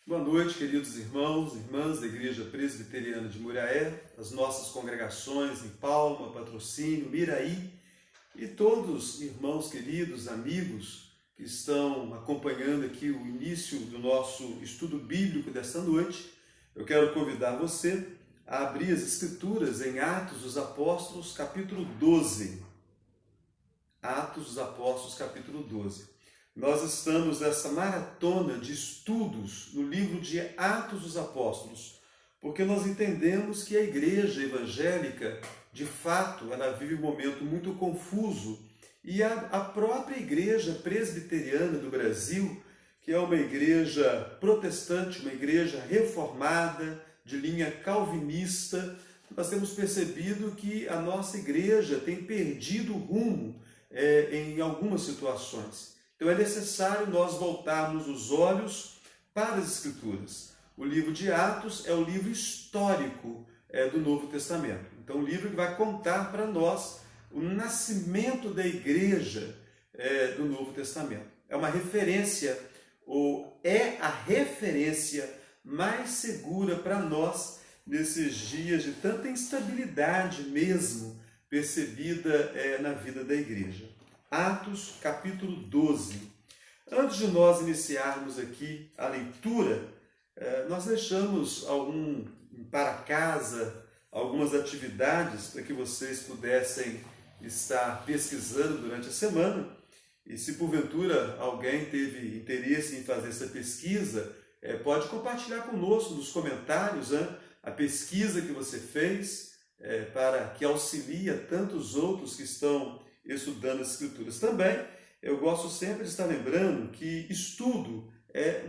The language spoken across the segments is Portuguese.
Boa noite, queridos irmãos e irmãs da Igreja Presbiteriana de Muriaé, as nossas congregações em Palma, Patrocínio, Miraí e todos irmãos queridos, amigos que estão acompanhando aqui o início do nosso estudo bíblico desta noite. Eu quero convidar você a abrir as Escrituras em Atos dos Apóstolos, capítulo 12. Atos dos Apóstolos, capítulo 12. Nós estamos nessa maratona de estudos no livro de Atos dos Apóstolos, porque nós entendemos que a igreja evangélica, de fato, ela vive um momento muito confuso, e a própria igreja presbiteriana do Brasil, que é uma igreja protestante, uma igreja reformada, de linha calvinista, nós temos percebido que a nossa igreja tem perdido o rumo em algumas situações. Então é necessário nós voltarmos os olhos para as Escrituras. O livro de Atos é o livro histórico do Novo Testamento. Então, o livro que vai contar para nós o nascimento da igreja do Novo Testamento. É uma referência, ou é a referência mais segura para nós nesses dias de tanta instabilidade mesmo percebida na vida da igreja. Atos, capítulo 12. Antes de nós iniciarmos aqui a leitura, nós deixamos para casa algumas atividades para que vocês pudessem estar pesquisando durante a semana. E se porventura alguém teve interesse em fazer essa pesquisa, pode compartilhar conosco nos comentários a pesquisa que você fez, para que auxilie a tantos outros que estão estudando as Escrituras. Também, eu gosto sempre de estar lembrando que estudo,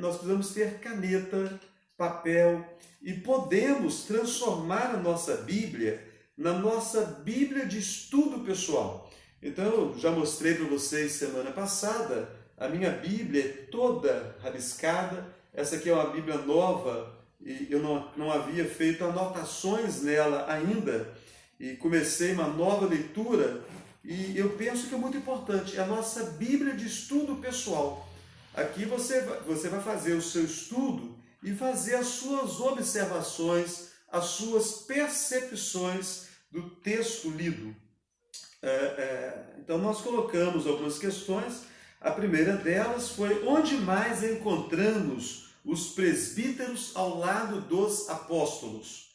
nós precisamos ter caneta, papel, e podemos transformar a nossa Bíblia na nossa Bíblia de estudo pessoal. Então, eu já mostrei para vocês semana passada, a minha Bíblia é toda rabiscada. Essa aqui é uma Bíblia nova, e eu não havia feito anotações nela ainda, e comecei uma nova leitura. E eu penso que é muito importante, é a nossa Bíblia de estudo pessoal. Aqui você vai fazer o seu estudo e fazer as suas observações, as suas percepções do texto lido. Então nós colocamos algumas questões. A primeira delas foi: onde mais encontramos os presbíteros ao lado dos apóstolos?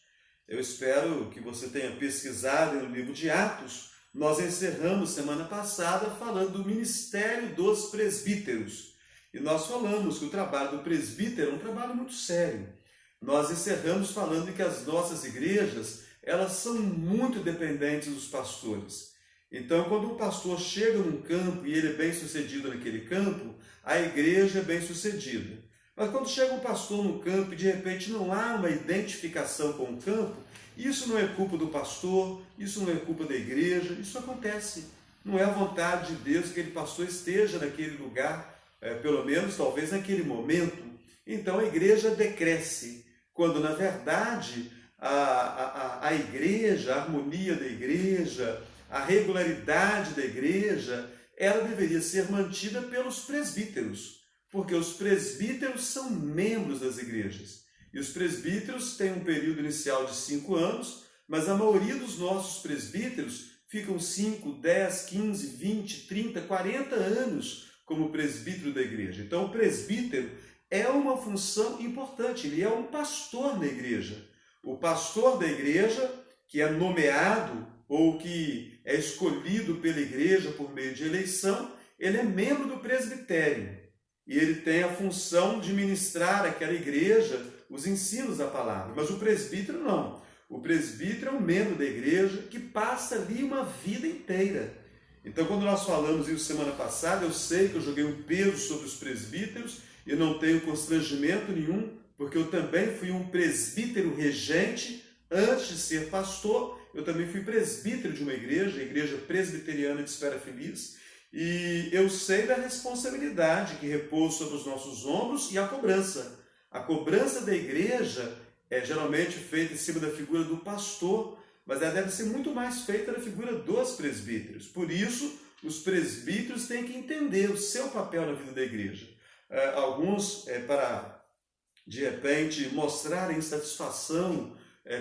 Eu espero que você tenha pesquisado no livro de Atos. Nós encerramos semana passada falando do ministério dos presbíteros. E nós falamos que o trabalho do presbítero é um trabalho muito sério. Nós encerramos falando que as nossas igrejas, elas são muito dependentes dos pastores. Então, quando um pastor chega num campo e ele é bem sucedido naquele campo, a igreja é bem sucedida. Mas quando chega um pastor no campo e de repente não há uma identificação com o campo, isso não é culpa do pastor, isso não é culpa da igreja, isso acontece. Não é a vontade de Deus que aquele pastor esteja naquele lugar, pelo menos talvez naquele momento. Então a igreja decresce, quando na verdade a igreja, a harmonia da igreja, a regularidade da igreja, ela deveria ser mantida pelos presbíteros, porque os presbíteros são membros das igrejas. E os presbíteros têm um período inicial de 5 anos, mas a maioria dos nossos presbíteros ficam 5, 10, 15, 20, 30, 40 anos como presbítero da igreja. Então o presbítero é uma função importante, ele é um pastor da igreja. O pastor da igreja, que é nomeado ou que é escolhido pela igreja por meio de eleição, ele é membro do presbitério. E ele tem a função de ministrar àquela igreja os ensinos da palavra. Mas o presbítero não. O presbítero é um membro da igreja que passa ali uma vida inteira. Então, quando nós falamos isso semana passada, eu sei que eu joguei um peso sobre os presbíteros e não tenho constrangimento nenhum, porque eu também fui um presbítero regente antes de ser pastor. Eu também fui presbítero de uma igreja, a Igreja Presbiteriana de Espera Feliz, e eu sei da responsabilidade que repousa sobre os nossos ombros e a cobrança. A cobrança da igreja é geralmente feita em cima da figura do pastor, mas ela deve ser muito mais feita na figura dos presbíteros. Por isso, os presbíteros têm que entender o seu papel na vida da igreja. Alguns, para de repente, mostrarem insatisfação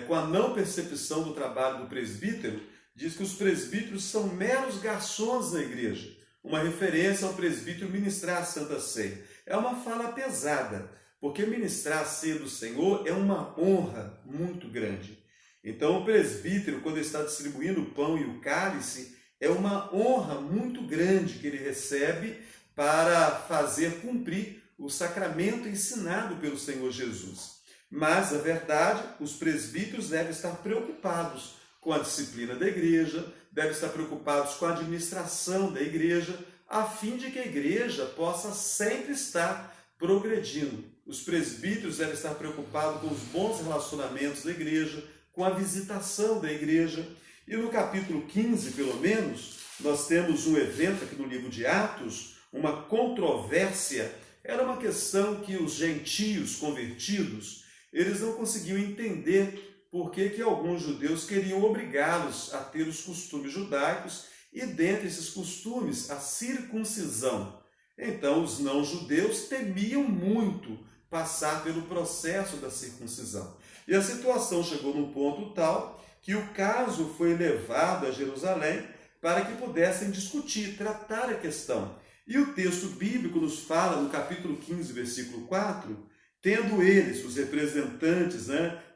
com a não percepção do trabalho do presbítero, diz que os presbíteros são meros garçons da igreja, uma referência ao presbítero ministrar a Santa Ceia. É uma fala pesada, porque ministrar a ceia do Senhor é uma honra muito grande. Então, o presbítero, quando está distribuindo o pão e o cálice, é uma honra muito grande que ele recebe para fazer cumprir o sacramento ensinado pelo Senhor Jesus. Mas, na verdade, os presbíteros devem estar preocupados com a disciplina da igreja, devem estar preocupados com a administração da igreja, a fim de que a igreja possa sempre estar progredindo. Os presbíteros devem estar preocupados com os bons relacionamentos da igreja, com a visitação da igreja. E no capítulo 15, pelo menos, nós temos um evento aqui no livro de Atos, uma controvérsia. Era uma questão que os gentios convertidos, eles não conseguiam entender por que alguns judeus queriam obrigá-los a ter os costumes judaicos e, dentre esses costumes, a circuncisão. Então, os não-judeus temiam muito passar pelo processo da circuncisão. E a situação chegou num ponto tal que o caso foi levado a Jerusalém para que pudessem discutir, tratar a questão. E o texto bíblico nos fala, no capítulo 15, versículo 4, tendo eles, os representantes,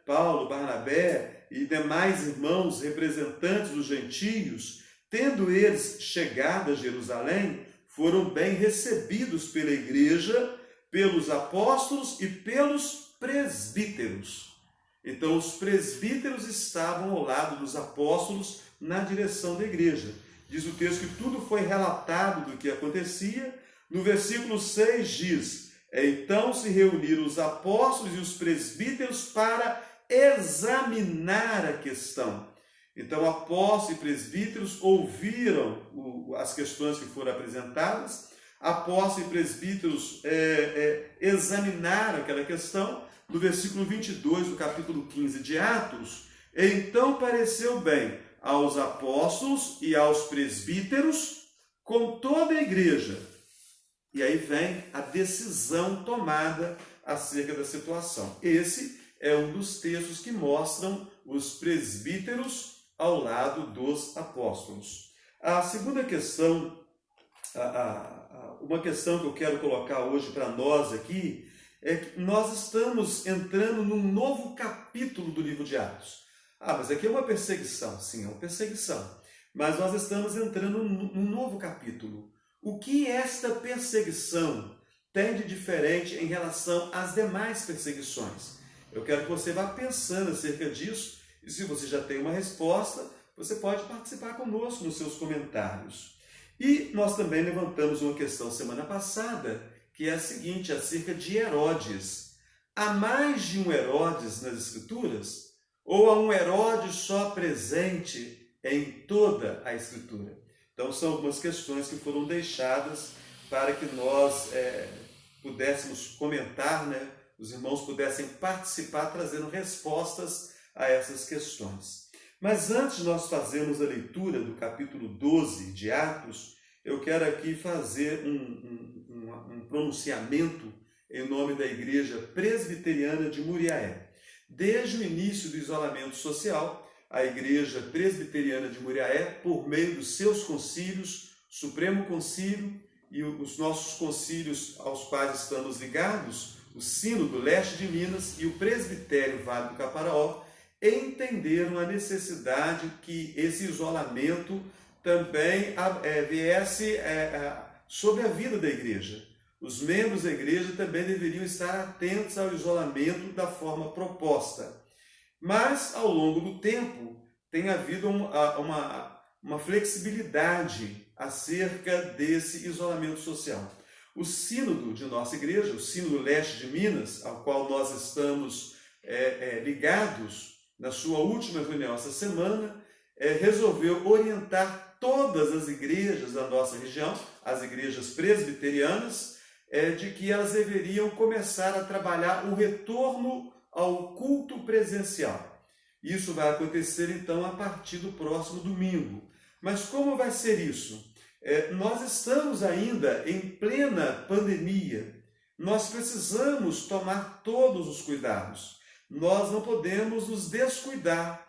Paulo, Barnabé e demais irmãos representantes dos gentios, tendo eles chegado a Jerusalém, foram bem recebidos pela igreja, pelos apóstolos e pelos presbíteros. Então, os presbíteros estavam ao lado dos apóstolos na direção da igreja. Diz o texto que tudo foi relatado do que acontecia. No versículo 6 diz: então se reuniram os apóstolos e os presbíteros para examinar a questão. Então, apóstolos e presbíteros ouviram as questões que foram apresentadas, apóstolos e presbíteros examinaram aquela questão. No versículo 22 do capítulo 15 de Atos, então pareceu bem aos apóstolos e aos presbíteros com toda a igreja. E aí vem a decisão tomada acerca da situação. Esse é um dos textos que mostram os presbíteros ao lado dos apóstolos. A segunda questão, uma questão que eu quero colocar hoje para nós aqui, é que nós estamos entrando num novo capítulo do livro de Atos. Mas aqui é uma perseguição. Sim, é uma perseguição. Mas nós estamos entrando num novo capítulo. O que esta perseguição tem de diferente em relação às demais perseguições? Eu quero que você vá pensando acerca disso, e se você já tem uma resposta, você pode participar conosco nos seus comentários. E nós também levantamos uma questão semana passada, que é a seguinte, acerca de Herodes. Há mais de um Herodes nas Escrituras? Ou há um Herodes só presente em toda a Escritura? Então, são algumas questões que foram deixadas para que nós pudéssemos comentar, os irmãos pudessem participar, trazendo respostas a essas questões. Mas antes de nós fazermos a leitura do capítulo 12 de Atos, eu quero aqui fazer um pronunciamento em nome da Igreja Presbiteriana de Muriaé. Desde o início do isolamento social, a Igreja Presbiteriana de Muriaé, por meio dos seus concílios, Supremo Concílio e os nossos concílios aos quais estamos ligados, o Sínodo Leste de Minas e o Presbitério Vale do Caparaó, entenderam a necessidade que esse isolamento também viesse sobre a vida da igreja. Os membros da igreja também deveriam estar atentos ao isolamento da forma proposta. Mas, ao longo do tempo, tem havido uma flexibilidade acerca desse isolamento social. O sínodo de nossa igreja, o Sínodo Leste de Minas, ao qual nós estamos ligados, na sua última reunião essa semana, resolveu orientar todas as igrejas da nossa região, as igrejas presbiterianas, de que elas deveriam começar a trabalhar o retorno ao culto presencial. Isso vai acontecer, então, a partir do próximo domingo. Mas como vai ser isso? Nós estamos ainda em plena pandemia. nós precisamos tomar todos os cuidados. Nós não podemos nos descuidar.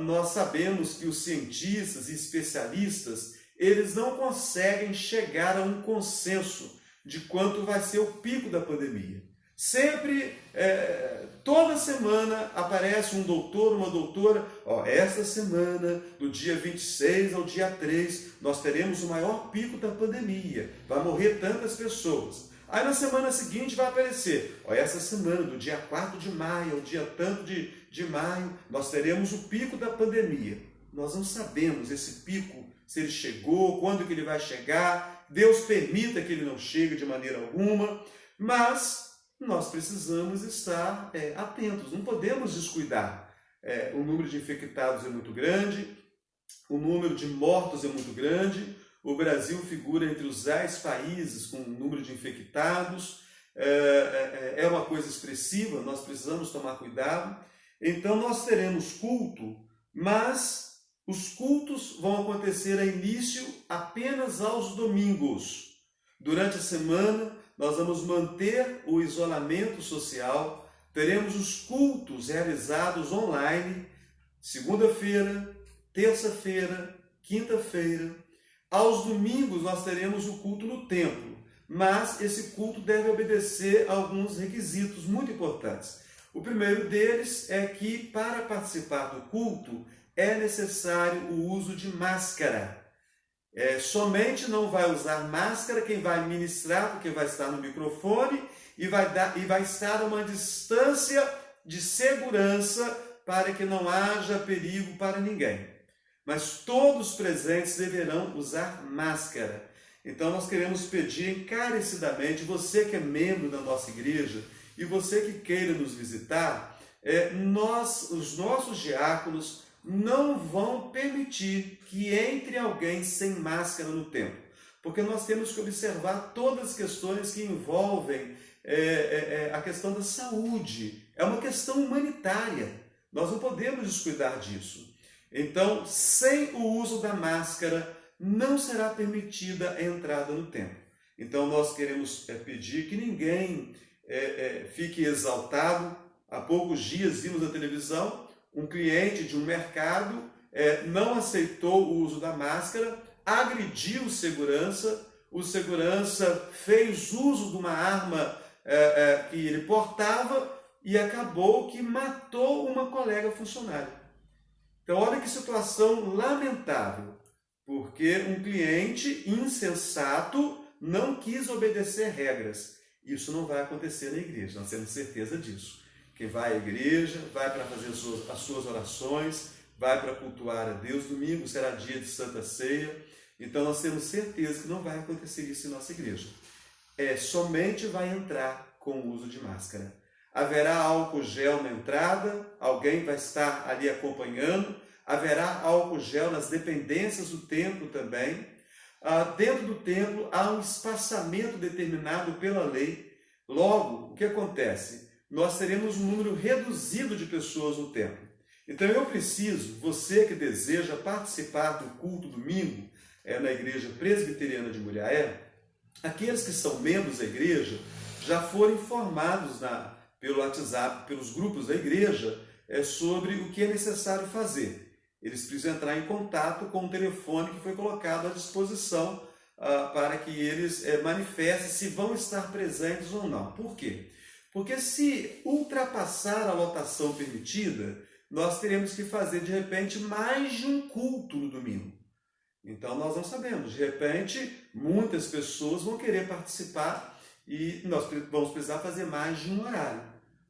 Nós sabemos que os cientistas e especialistas, eles não conseguem chegar a um consenso de quanto vai ser o pico da pandemia. Sempre, toda semana, aparece um doutor, uma doutora, esta semana, do dia 26 ao dia 3, nós teremos o maior pico da pandemia, vai morrer tantas pessoas. Aí na semana seguinte vai aparecer, essa semana, do dia 4 de maio ao dia tanto de maio, nós teremos o pico da pandemia. Nós não sabemos esse pico, se ele chegou, quando que ele vai chegar, Deus permita que ele não chegue de maneira alguma, mas nós precisamos estar atentos, não podemos descuidar. O número de infectados é muito grande, o número de mortos é muito grande, o Brasil figura entre os 10 países com o número de infectados, é uma coisa expressiva, nós precisamos tomar cuidado. Então nós teremos culto, mas os cultos vão acontecer a início apenas aos domingos. Durante a semana, nós vamos manter o isolamento social, teremos os cultos realizados online, segunda-feira, terça-feira, quinta-feira. Aos domingos nós teremos o culto no templo, mas esse culto deve obedecer a alguns requisitos muito importantes. O primeiro deles é que para participar do culto é necessário o uso de máscara. Somente não vai usar máscara quem vai ministrar, porque vai estar no microfone e vai estar a uma distância de segurança para que não haja perigo para ninguém. Mas todos os presentes deverão usar máscara. Então nós queremos pedir encarecidamente, você que é membro da nossa igreja e você que queira nos visitar, os nossos diáconos não vão permitir que entre alguém sem máscara no templo, porque nós temos que observar todas as questões que envolvem a questão da saúde. É uma questão humanitária, nós não podemos descuidar disso. Então, sem o uso da máscara, não será permitida a entrada no templo. Então, nós queremos pedir que ninguém fique exaltado. Há poucos dias vimos na televisão um cliente de um mercado não aceitou o uso da máscara, agrediu o segurança fez uso de uma arma que ele portava e acabou que matou uma colega funcionária. Então, olha que situação lamentável, porque um cliente insensato não quis obedecer regras. Isso não vai acontecer na igreja, nós temos certeza disso. Quem vai à igreja, vai para fazer as suas orações, vai para cultuar a Deus. Domingo será dia de Santa Ceia. Então nós temos certeza que não vai acontecer isso em nossa igreja. Somente vai entrar com o uso de máscara. Haverá álcool gel na entrada, alguém vai estar ali acompanhando. Haverá álcool gel nas dependências do templo também. Dentro do templo há um espaçamento determinado pela lei. Logo, o que acontece? Nós teremos um número reduzido de pessoas no templo. Então eu preciso, você que deseja participar do culto domingo na Igreja Presbiteriana de Muriaé, aqueles que são membros da igreja já foram informados pelo WhatsApp, pelos grupos da igreja, sobre o que é necessário fazer. Eles precisam entrar em contato com o telefone que foi colocado à disposição para que eles manifestem se vão estar presentes ou não. Por quê? Porque se ultrapassar a lotação permitida, nós teremos que fazer, de repente, mais de um culto no domingo. Então, nós não sabemos. De repente, muitas pessoas vão querer participar e nós vamos precisar fazer mais de um horário.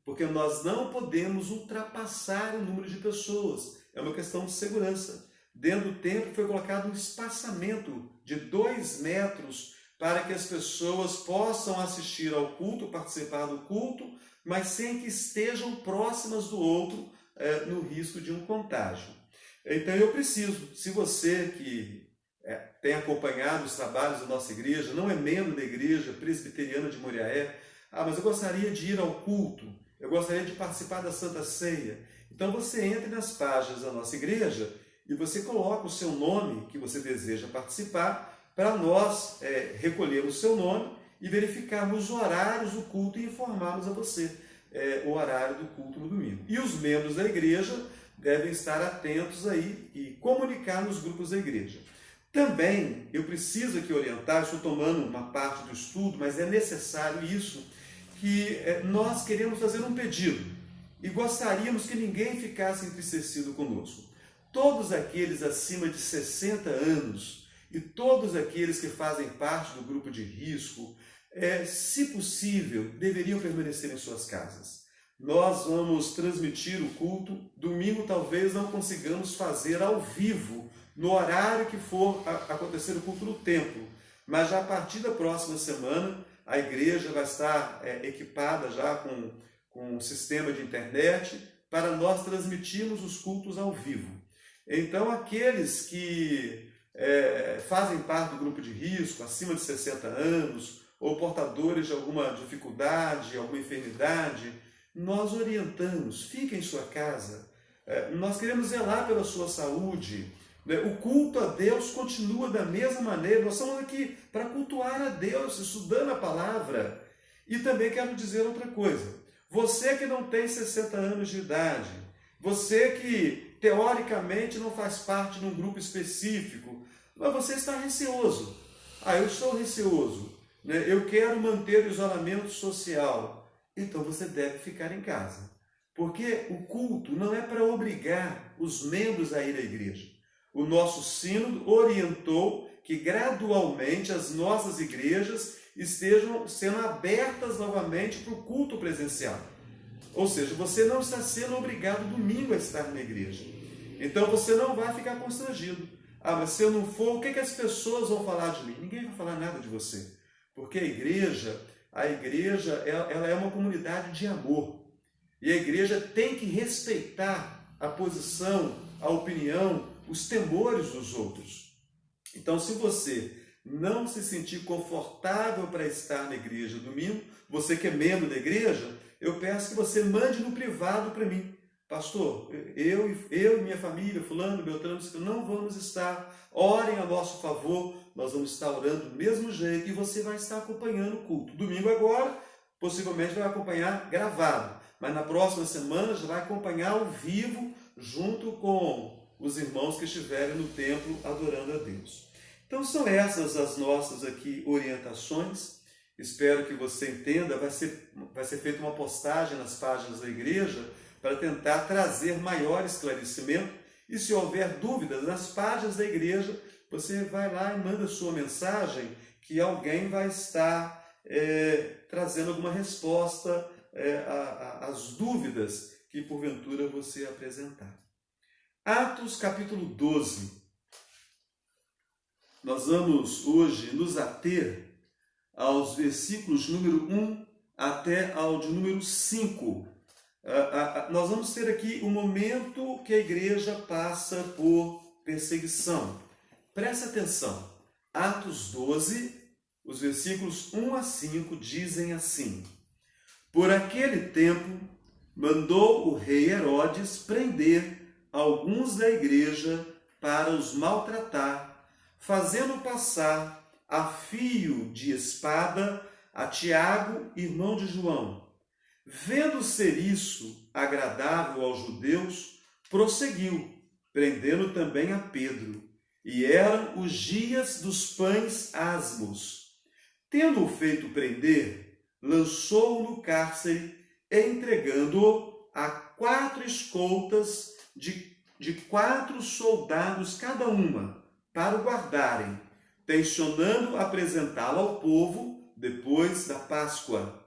Porque nós não podemos ultrapassar o número de pessoas. É uma questão de segurança. Dentro do templo foi colocado um espaçamento de 2 metros para que as pessoas possam assistir ao culto, participar do culto, mas sem que estejam próximas do outro, no risco de um contágio. Então eu preciso, se você que tem acompanhado os trabalhos da nossa igreja, não é membro da Igreja Presbiteriana de Muriaé, mas eu gostaria de ir ao culto, eu gostaria de participar da Santa Ceia. Então você entre nas páginas da nossa igreja e você coloca o seu nome que você deseja participar, para nós recolhermos o seu nome e verificarmos os horários do culto e informarmos a você o horário do culto no domingo. E os membros da igreja devem estar atentos aí e comunicar nos grupos da igreja. Também eu preciso aqui orientar, estou tomando uma parte do estudo, mas é necessário isso, que nós queremos fazer um pedido e gostaríamos que ninguém ficasse entristecido conosco. Todos aqueles acima de 60 anos e todos aqueles que fazem parte do grupo de risco, se possível, deveriam permanecer em suas casas. Nós vamos transmitir o culto. Domingo talvez não consigamos fazer ao vivo, no horário que for acontecer o culto no templo. Mas já a partir da próxima semana, a igreja vai estar equipada já com um sistema de internet para nós transmitirmos os cultos ao vivo. Então, aqueles que fazem parte do grupo de risco, acima de 60 anos, ou portadores de alguma dificuldade, alguma enfermidade, nós orientamos, fique em sua casa. Nós queremos zelar pela sua saúde. O culto a Deus continua da mesma maneira. Nós estamos aqui para cultuar a Deus, estudando a palavra. E também quero dizer outra coisa. Você que não tem 60 anos de idade, você que teoricamente não faz parte de um grupo específico, mas você está receoso. Eu estou receoso. Eu quero manter o isolamento social. Então você deve ficar em casa. Porque o culto não é para obrigar os membros a ir à igreja. O nosso sínodo orientou que gradualmente as nossas igrejas estejam sendo abertas novamente para o culto presencial. Ou seja, você não está sendo obrigado domingo a estar na igreja. Então você não vai ficar constrangido. Mas se eu não for, o que as pessoas vão falar de mim? Ninguém vai falar nada de você. Porque a igreja ela é uma comunidade de amor. E a igreja tem que respeitar a posição, a opinião, os temores dos outros. Então, se você não se sentir confortável para estar na igreja domingo, você que é membro da igreja, eu peço que você mande no privado para mim. Pastor, eu e minha família, fulano, beltrano, não vamos estar. Orem a nosso favor, nós vamos estar orando do mesmo jeito e você vai estar acompanhando o culto. Domingo agora, possivelmente vai acompanhar gravado, mas na próxima semana já vai acompanhar ao vivo junto com os irmãos que estiverem no templo adorando a Deus. Então são essas as nossas aqui orientações. Espero que você entenda. Vai ser feita uma postagem nas páginas da igreja para tentar trazer maior esclarecimento. E se houver dúvidas nas páginas da igreja, você vai lá e manda sua mensagem que alguém vai estar trazendo alguma resposta às dúvidas que porventura você apresentar. Atos capítulo 12. Nós vamos hoje nos ater aos versículos número 1 até ao de número 5. Nós vamos ter aqui um momento que a igreja passa por perseguição. Preste atenção. Atos 12, os versículos 1 a 5 dizem assim: Por aquele tempo, mandou o rei Herodes prender alguns da igreja para os maltratar, fazendo passar a fio de espada a Tiago, irmão de João. Vendo ser isso agradável aos judeus, prosseguiu, prendendo também a Pedro. E eram os dias dos pães asmos. Tendo-o feito prender, lançou-o no cárcere, entregando-o a 4 escoltas de 4 soldados cada uma, para o guardarem, tensionando apresentá-lo ao povo depois da Páscoa.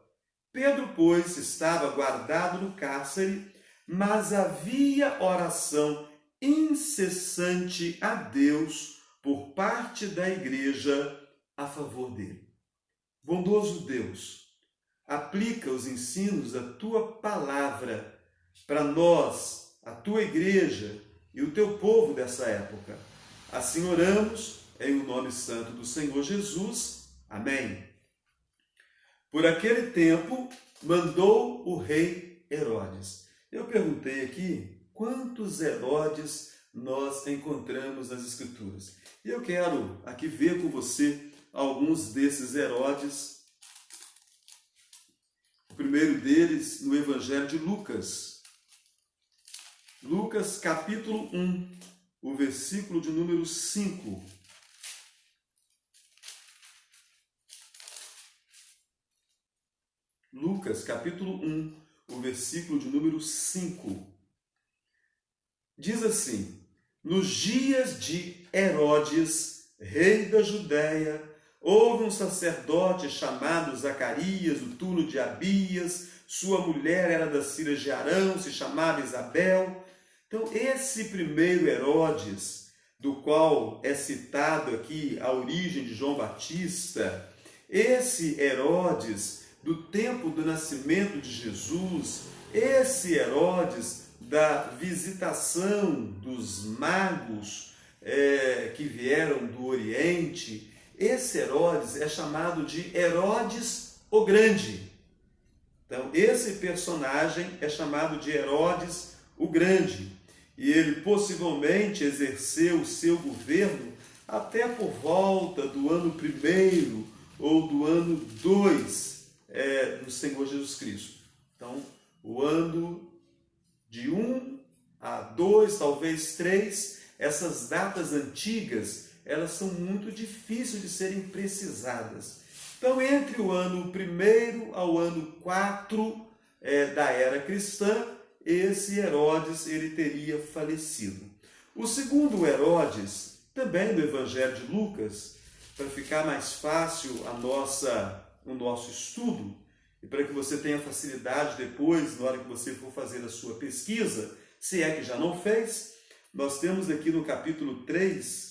Pedro, pois, estava guardado no cárcere, mas havia oração incessante a Deus por parte da igreja a favor dele. Bondoso Deus, aplica os ensinos da tua palavra para nós, a tua igreja e o teu povo dessa época. Assim oramos em o nome santo do Senhor Jesus. Amém. Por aquele tempo, mandou o rei Herodes. Eu perguntei aqui quantos Herodes nós encontramos nas Escrituras. E eu quero aqui ver com você alguns desses Herodes primeiro deles no Evangelho de Lucas. Lucas, capítulo 1, o versículo de número 5. Lucas, capítulo 1, o versículo de número 5. Diz assim: nos dias de Herodes, rei da Judéia, houve um sacerdote chamado Zacarias, do turno de Abias, sua mulher era das filhas de Arão, se chamava Isabel. Então, esse primeiro Herodes, do qual é citado aqui a origem de João Batista, esse Herodes do tempo do nascimento de Jesus, esse Herodes da visitação dos magos que vieram do Oriente, esse Herodes é chamado de Herodes o Grande. Então, esse personagem é chamado de Herodes o Grande. E ele possivelmente exerceu o seu governo até por volta do ano 1º ou do ano 2 do Senhor Jesus Cristo. Então, o ano de 1 a 2, talvez 3, essas datas antigas, elas são muito difíceis de serem precisadas. Então, entre o ano 1º ao ano 4 da era cristã, esse Herodes ele teria falecido. O segundo Herodes, também do Evangelho de Lucas, para ficar mais fácil o nosso estudo, e para que você tenha facilidade depois, na hora que você for fazer a sua pesquisa, se é que já não fez, nós temos aqui no capítulo 3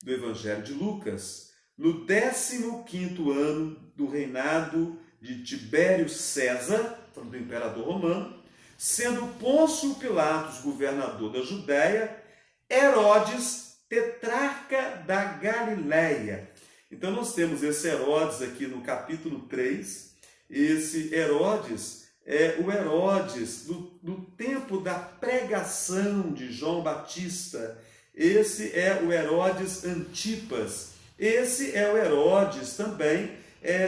do Evangelho de Lucas, no 15º ano do reinado de Tibério César, do imperador romano, sendo Pôncio Pilatos governador da Judéia, Herodes tetrarca da Galileia. Então nós temos esse Herodes aqui no capítulo 3, esse Herodes é o Herodes do tempo da pregação de João Batista. Esse é o Herodes Antipas. Esse é o Herodes também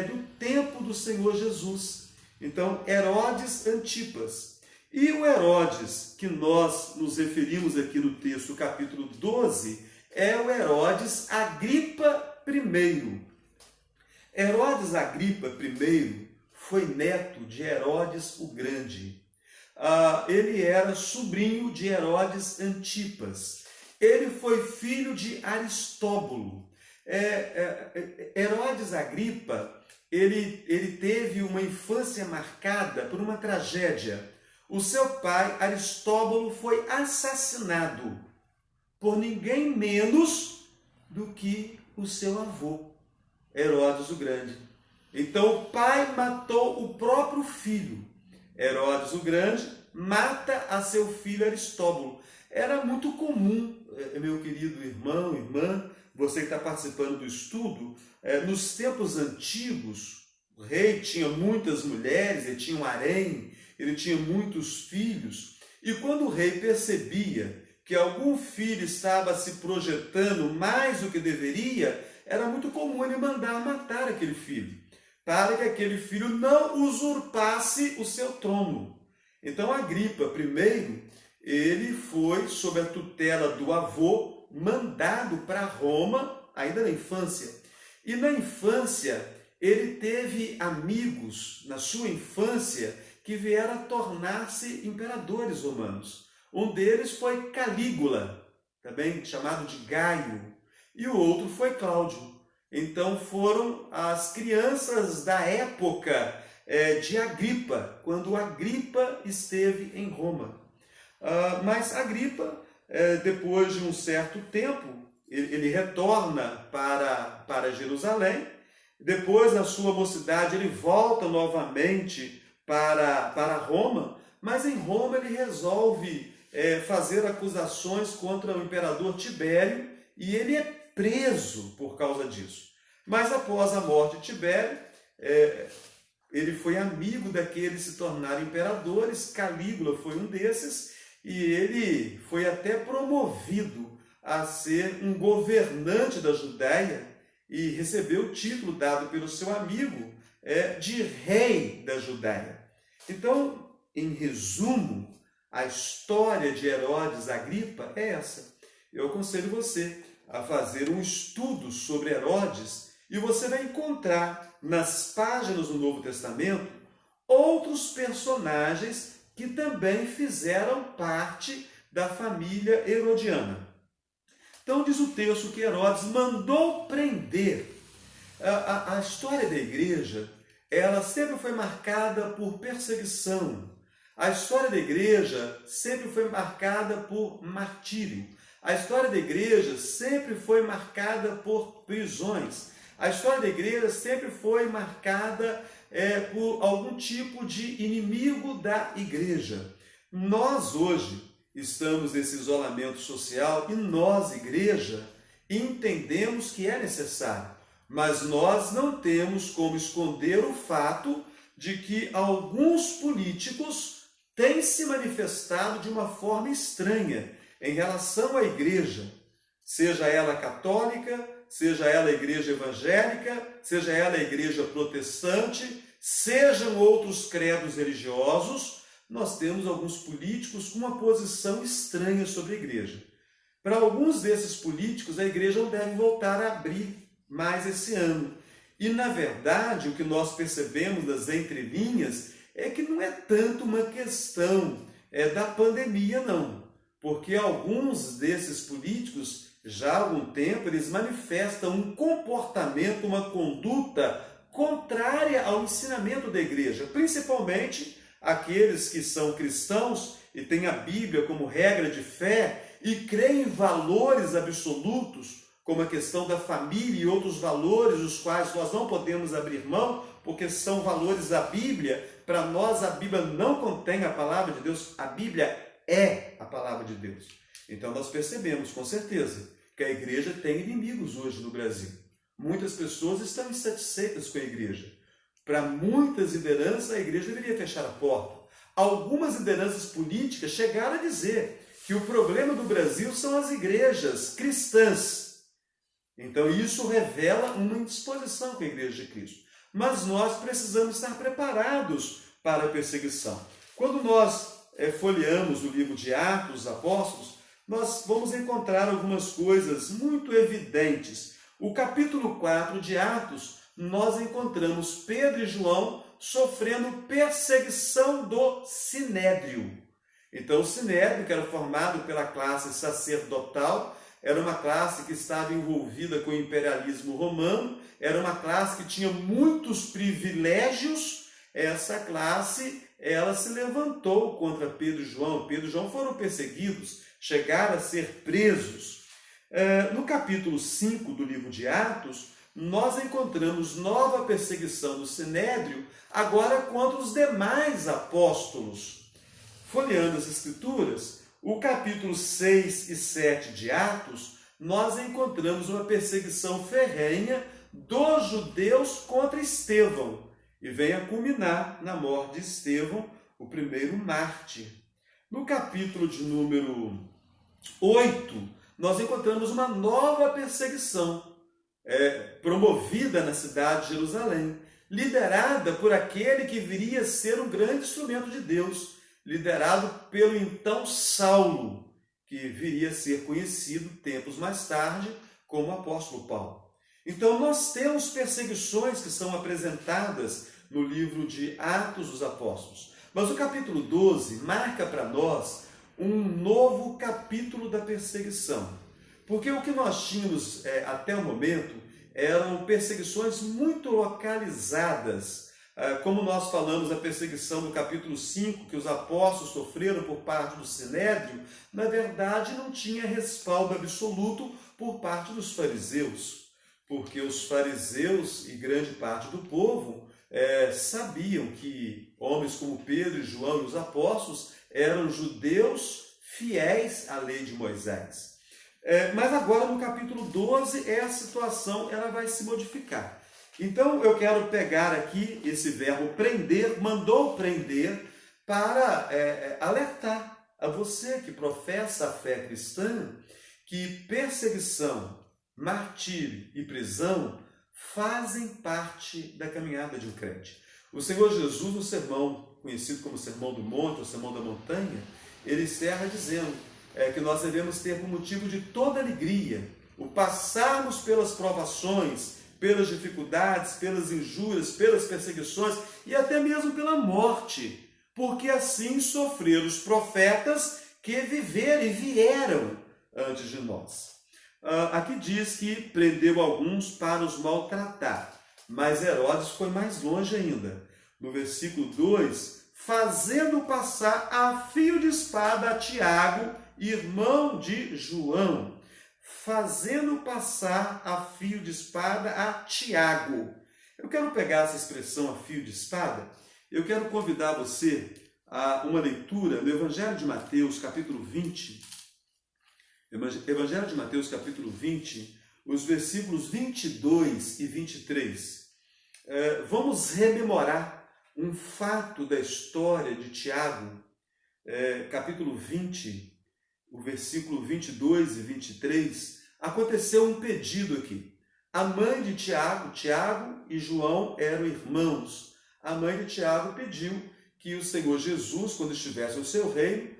do tempo do Senhor Jesus. Então, Herodes Antipas. E o Herodes que nós nos referimos aqui no texto, capítulo 12, é o Herodes Agripa I. Herodes Agripa I foi neto de Herodes o Grande. Ele era sobrinho de Herodes Antipas. Ele foi filho de Aristóbulo. Herodes Agripa, ele teve uma infância marcada por uma tragédia. O seu pai, Aristóbulo, foi assassinado por ninguém menos do que o seu avô, Herodes o Grande. Então o pai matou o próprio filho. Herodes o Grande mata a seu filho Aristóbulo. Era muito comum, meu querido irmão, irmã, você que está participando do estudo, nos tempos antigos, o rei tinha muitas mulheres, ele tinha um harém, ele tinha muitos filhos, e quando o rei percebia que algum filho estava se projetando mais do que deveria, era muito comum ele mandar matar aquele filho, para que aquele filho não usurpasse o seu trono. Então, Agripa I, ele foi, sob a tutela do avô, mandado para Roma, ainda na infância. E na infância, ele teve amigos, na sua infância, que vieram a tornar-se imperadores romanos. Um deles foi Calígula, também chamado de Gaio, e o outro foi Cláudio. Então foram as crianças da época de Agripa, quando Agripa esteve em Roma. Mas Agripa, depois de um certo tempo, ele retorna para Jerusalém. Depois, na sua mocidade, ele volta novamente para Roma, mas em Roma ele resolve fazer acusações contra o imperador Tibério e ele é preso por causa disso. Mas após a morte de Tibério, ele foi amigo daqueles que se tornaram imperadores. Calígula foi um desses e ele foi até promovido a ser um governante da Judéia e recebeu o título dado pelo seu amigo de rei da Judéia. Então, em resumo, a história de Herodes Agripa é essa. Eu aconselho você a fazer um estudo sobre Herodes e você vai encontrar nas páginas do Novo Testamento outros personagens que também fizeram parte da família herodiana. Então diz o texto que Herodes mandou prender. A história da igreja, ela sempre foi marcada por perseguição. A história da igreja sempre foi marcada por martírio. A história da igreja sempre foi marcada por prisões. A história da igreja sempre foi marcada por algum tipo de inimigo da igreja. Nós hoje estamos nesse isolamento social e nós, igreja, entendemos que é necessário, mas nós não temos como esconder o fato de que alguns políticos têm se manifestado de uma forma estranha em relação à igreja, seja ela católica, seja ela a igreja evangélica, seja ela a igreja protestante, sejam outros credos religiosos. Nós temos alguns políticos com uma posição estranha sobre a igreja. Para alguns desses políticos, a igreja não deve voltar a abrir mais esse ano. E, na verdade, o que nós percebemos das entrelinhas é que não é tanto uma questão da pandemia, não. Porque alguns desses políticos, já há algum tempo, eles manifestam um comportamento, uma conduta contrária ao ensinamento da igreja, principalmente aqueles que são cristãos e têm a Bíblia como regra de fé e creem em valores absolutos, como a questão da família e outros valores, os quais nós não podemos abrir mão, porque são valores da Bíblia. Para nós, a Bíblia não contém a palavra de Deus, a Bíblia é a palavra de Deus. Então, nós percebemos, com certeza, que a igreja tem inimigos hoje no Brasil. Muitas pessoas estão insatisfeitas com a igreja. Para muitas lideranças, a igreja deveria fechar a porta. Algumas lideranças políticas chegaram a dizer que o problema do Brasil são as igrejas cristãs. Então, isso revela uma indisposição com a igreja de Cristo. Mas nós precisamos estar preparados para a perseguição. Quando nós folheamos o livro de Atos dos Apóstolos, nós vamos encontrar algumas coisas muito evidentes. O capítulo 4 de Atos, nós encontramos Pedro e João sofrendo perseguição do Sinédrio. Então, o Sinédrio, que era formado pela classe sacerdotal, era uma classe que estava envolvida com o imperialismo romano, era uma classe que tinha muitos privilégios. Essa classe, ela se levantou contra Pedro e João. Pedro e João foram perseguidos, chegaram a ser presos. No capítulo 5 do livro de Atos, nós encontramos nova perseguição do Sinédrio, agora contra os demais apóstolos. Folheando as Escrituras, o capítulo 6 e 7 de Atos, nós encontramos uma perseguição ferrenha dos judeus contra Estevão, e vem a culminar na morte de Estevão, o primeiro mártir. No capítulo de número 8, nós encontramos uma nova perseguição, promovida na cidade de Jerusalém, liderada por aquele que viria a ser um grande instrumento de Deus, liderado pelo então Saulo, que viria a ser conhecido tempos mais tarde como apóstolo Paulo. Então nós temos perseguições que são apresentadas no livro de Atos dos Apóstolos. Mas o capítulo 12 marca para nós um novo capítulo da perseguição. Porque o que nós tínhamos até o momento eram perseguições muito localizadas. Como nós falamos da perseguição do capítulo 5, que os apóstolos sofreram por parte do Sinédrio, na verdade não tinha respaldo absoluto por parte dos fariseus. Porque os fariseus e grande parte do povo sabiam que homens como Pedro e João e os apóstolos eram judeus fiéis à lei de Moisés. Mas agora no capítulo 12, essa situação ela vai se modificar. Então eu quero pegar aqui esse verbo prender, mandou prender, para alertar a você que professa a fé cristã que perseguição, martírio e prisão fazem parte da caminhada de um crente. O Senhor Jesus, no sermão conhecido como Sermão do Monte, ou Sermão da Montanha, ele encerra dizendo que nós devemos ter por motivo de toda alegria o passarmos pelas provações, pelas dificuldades, pelas injúrias, pelas perseguições e até mesmo pela morte, porque assim sofreram os profetas que viveram e vieram antes de nós. Aqui diz que prendeu alguns para os maltratar, mas Herodes foi mais longe ainda. No versículo 2, fazendo passar a fio de espada a Tiago, irmão de João. Fazendo passar a fio de espada a Tiago. Eu quero pegar essa expressão a fio de espada, eu quero convidar você a uma leitura do Evangelho de Mateus, capítulo 20. Evangelho de Mateus, capítulo 20, os versículos 22 e 23. Vamos rememorar um fato da história de Tiago, capítulo 20, o versículo 22 e 23, aconteceu um pedido aqui. A mãe de Tiago, Tiago e João eram irmãos. A mãe de Tiago pediu que o Senhor Jesus, quando estivesse no seu reino,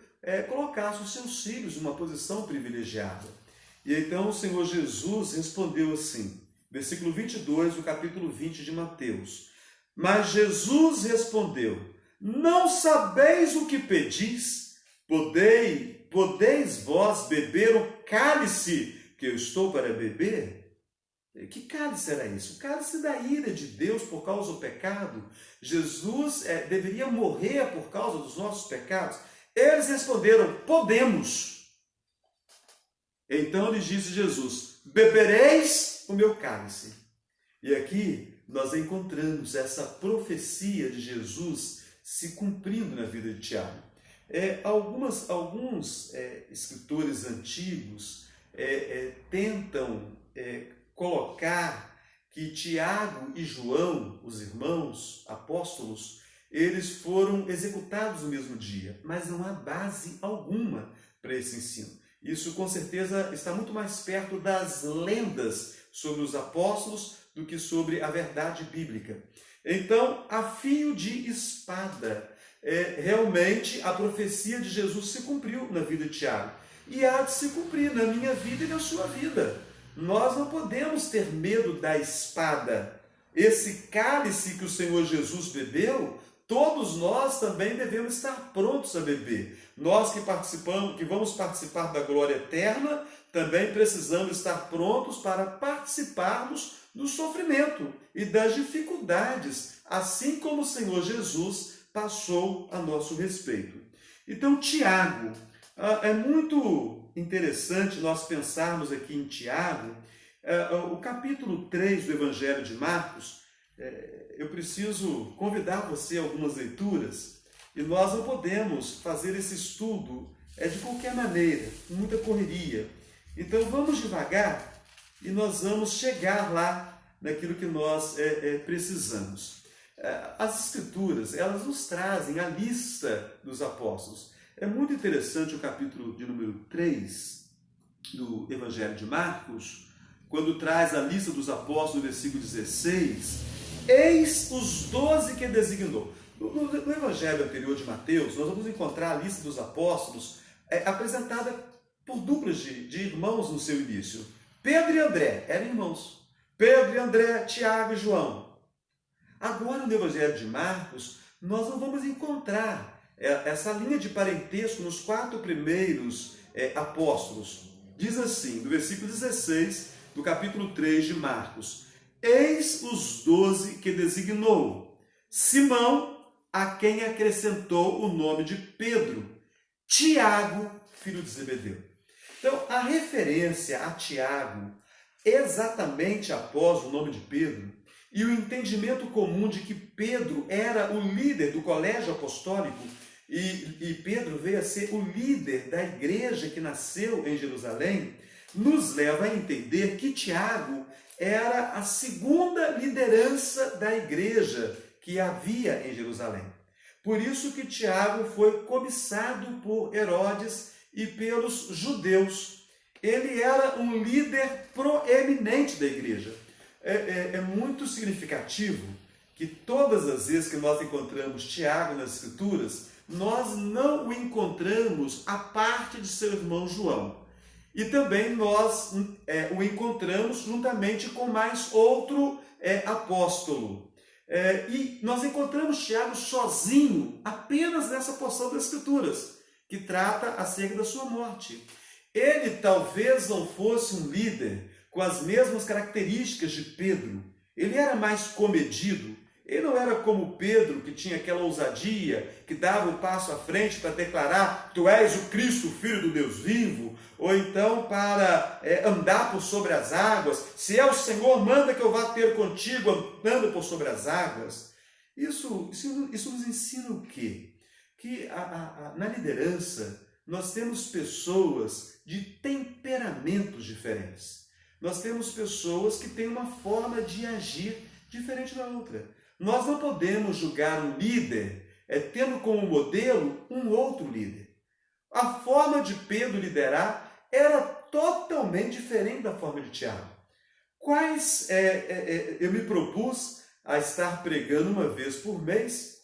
colocasse os seus filhos numa posição privilegiada. E então o Senhor Jesus respondeu assim, versículo 22 do capítulo 20 de Mateus. Mas Jesus respondeu, não sabeis o que pedis? Podeis vós beber o cálice que eu estou para beber? Que cálice era isso? O cálice da ira de Deus por causa do pecado. Jesus deveria morrer por causa dos nossos pecados. Eles responderam, podemos. Então lhes disse Jesus, bebereis o meu cálice. E aqui nós encontramos essa profecia de Jesus se cumprindo na vida de Tiago. Alguns escritores antigos tentam colocar que Tiago e João, os irmãos apóstolos, eles foram executados no mesmo dia, mas não há base alguma para esse ensino. Isso com certeza está muito mais perto das lendas sobre os apóstolos do que sobre a verdade bíblica. Então, a fio de espada, realmente a profecia de Jesus se cumpriu na vida de Tiago. E há de se cumprir na minha vida e na sua vida. Nós não podemos ter medo da espada. Esse cálice que o Senhor Jesus bebeu, todos nós também devemos estar prontos a beber. Nós que vamos participar da glória eterna, também precisamos estar prontos para participarmos do sofrimento e das dificuldades, assim como o Senhor Jesus passou a nosso respeito. Então, Tiago, é muito interessante nós pensarmos aqui em Tiago, o capítulo 3 do Evangelho de Marcos. Eu preciso convidar você a algumas leituras, e nós não podemos fazer esse estudo de qualquer maneira, com muita correria. Então vamos devagar e nós vamos chegar lá naquilo que nós precisamos. As Escrituras, elas nos trazem a lista dos apóstolos. É muito interessante o capítulo de número 3 do Evangelho de Marcos, quando traz a lista dos apóstolos, no versículo 16, eis os 12 que designou. No Evangelho anterior de Mateus, nós vamos encontrar a lista dos apóstolos apresentada por duplas de irmãos no seu início. Pedro e André eram irmãos. Pedro e André, Tiago e João. Agora, no Evangelho de Marcos, nós não vamos encontrar essa linha de parentesco nos 4 primeiros apóstolos. Diz assim, no versículo 16 do capítulo 3 de Marcos, eis os 12 que designou, Simão, a quem acrescentou o nome de Pedro, Tiago, filho de Zebedeu. Então, a referência a Tiago, exatamente após o nome de Pedro, e o entendimento comum de que Pedro era o líder do colégio apostólico, e Pedro veio a ser o líder da igreja que nasceu em Jerusalém, nos leva a entender que Tiago era a segunda liderança da igreja que havia em Jerusalém. Por isso que Tiago foi cobiçado por Herodes e pelos judeus. Ele era um líder proeminente da igreja. É muito significativo que todas as vezes que nós encontramos Tiago nas Escrituras, nós não o encontramos à parte de seu irmão João. E também nós o encontramos juntamente com mais outro apóstolo. E nós encontramos Tiago sozinho, apenas nessa porção das Escrituras, que trata acerca da sua morte. Ele talvez não fosse um líder com as mesmas características de Pedro. Ele era mais comedido. Ele não era como Pedro, que tinha aquela ousadia, que dava o passo à frente para declarar: tu és o Cristo, o Filho do Deus vivo, ou então para andar por sobre as águas. Se é o Senhor, manda que eu vá ter contigo andando por sobre as águas. Isso nos ensina o quê? Que na liderança nós temos pessoas de temperamentos diferentes. Nós temos pessoas que têm uma forma de agir diferente da outra. Nós não podemos julgar um líder tendo como modelo um outro líder. A forma de Pedro liderar era totalmente diferente da forma de Tiago. Eu me propus a estar pregando uma vez por mês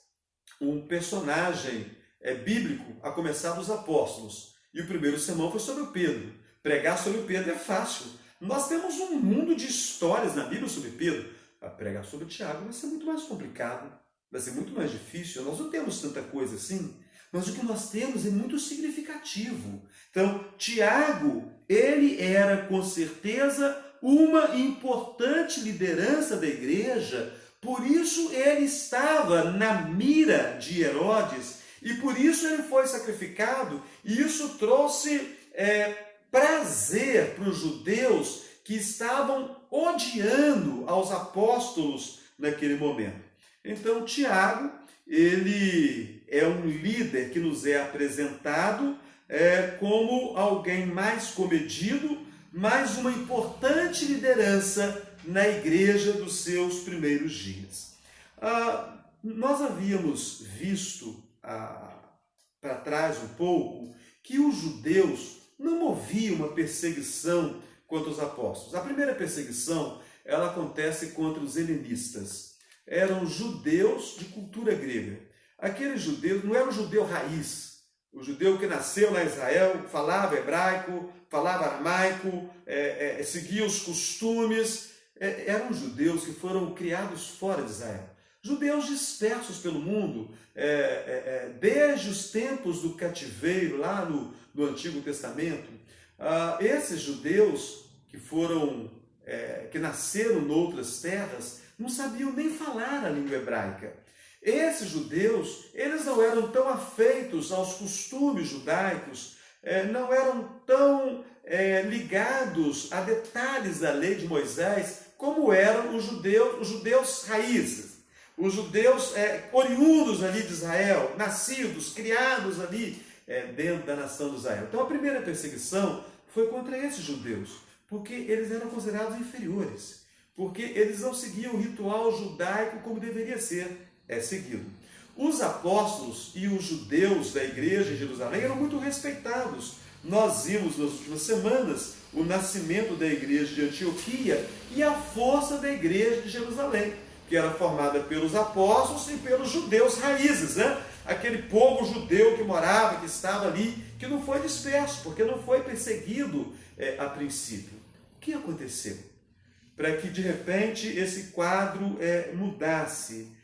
um personagem bíblico, a começar dos apóstolos. E o primeiro sermão foi sobre o Pedro. Pregar sobre o Pedro é fácil. Nós temos um mundo de histórias na Bíblia sobre Pedro. A pregar sobre Tiago vai ser muito mais complicado, vai ser muito mais difícil. Nós não temos tanta coisa assim, mas o que nós temos é muito significativo. Então, Tiago, ele era com certeza uma importante liderança da igreja, por isso ele estava na mira de Herodes e por isso ele foi sacrificado, e isso trouxe prazer para os judeus que estavam odiando aos apóstolos naquele momento. Então, Tiago, ele é um líder que nos é apresentado como alguém mais comedido, mas uma importante liderança na igreja dos seus primeiros dias. Nós havíamos visto para trás um pouco que os judeus não moviam uma perseguição contra os apóstolos. A primeira perseguição, ela acontece contra os helenistas. Eram judeus de cultura grega. Aqueles judeus não era o judeu raiz, o judeu que nasceu lá em Israel, falava hebraico, falava aramaico, seguia os costumes. Eram judeus que foram criados fora de Israel. Judeus dispersos pelo mundo, desde os tempos do cativeiro, lá no Antigo Testamento. Esses judeus que nasceram noutras terras, não sabiam nem falar a língua hebraica. Esses judeus, eles não eram tão afeitos aos costumes judaicos, não eram tão ligados a detalhes da lei de Moisés, como eram os judeus raízes, os judeus oriundos ali de Israel, nascidos, criados ali dentro da nação de Israel. Então a primeira perseguição foi contra esses judeus, porque eles eram considerados inferiores, porque eles não seguiam o ritual judaico como deveria ser seguido. Os apóstolos e os judeus da igreja em Jerusalém eram muito respeitados. Nós vimos nas últimas semanas o nascimento da igreja de Antioquia e a força da igreja de Jerusalém, que era formada pelos apóstolos e pelos judeus raízes, né? Aquele povo judeu que morava, que estava ali, que não foi disperso, porque não foi perseguido a princípio. O que aconteceu? Para que de repente esse quadro mudasse.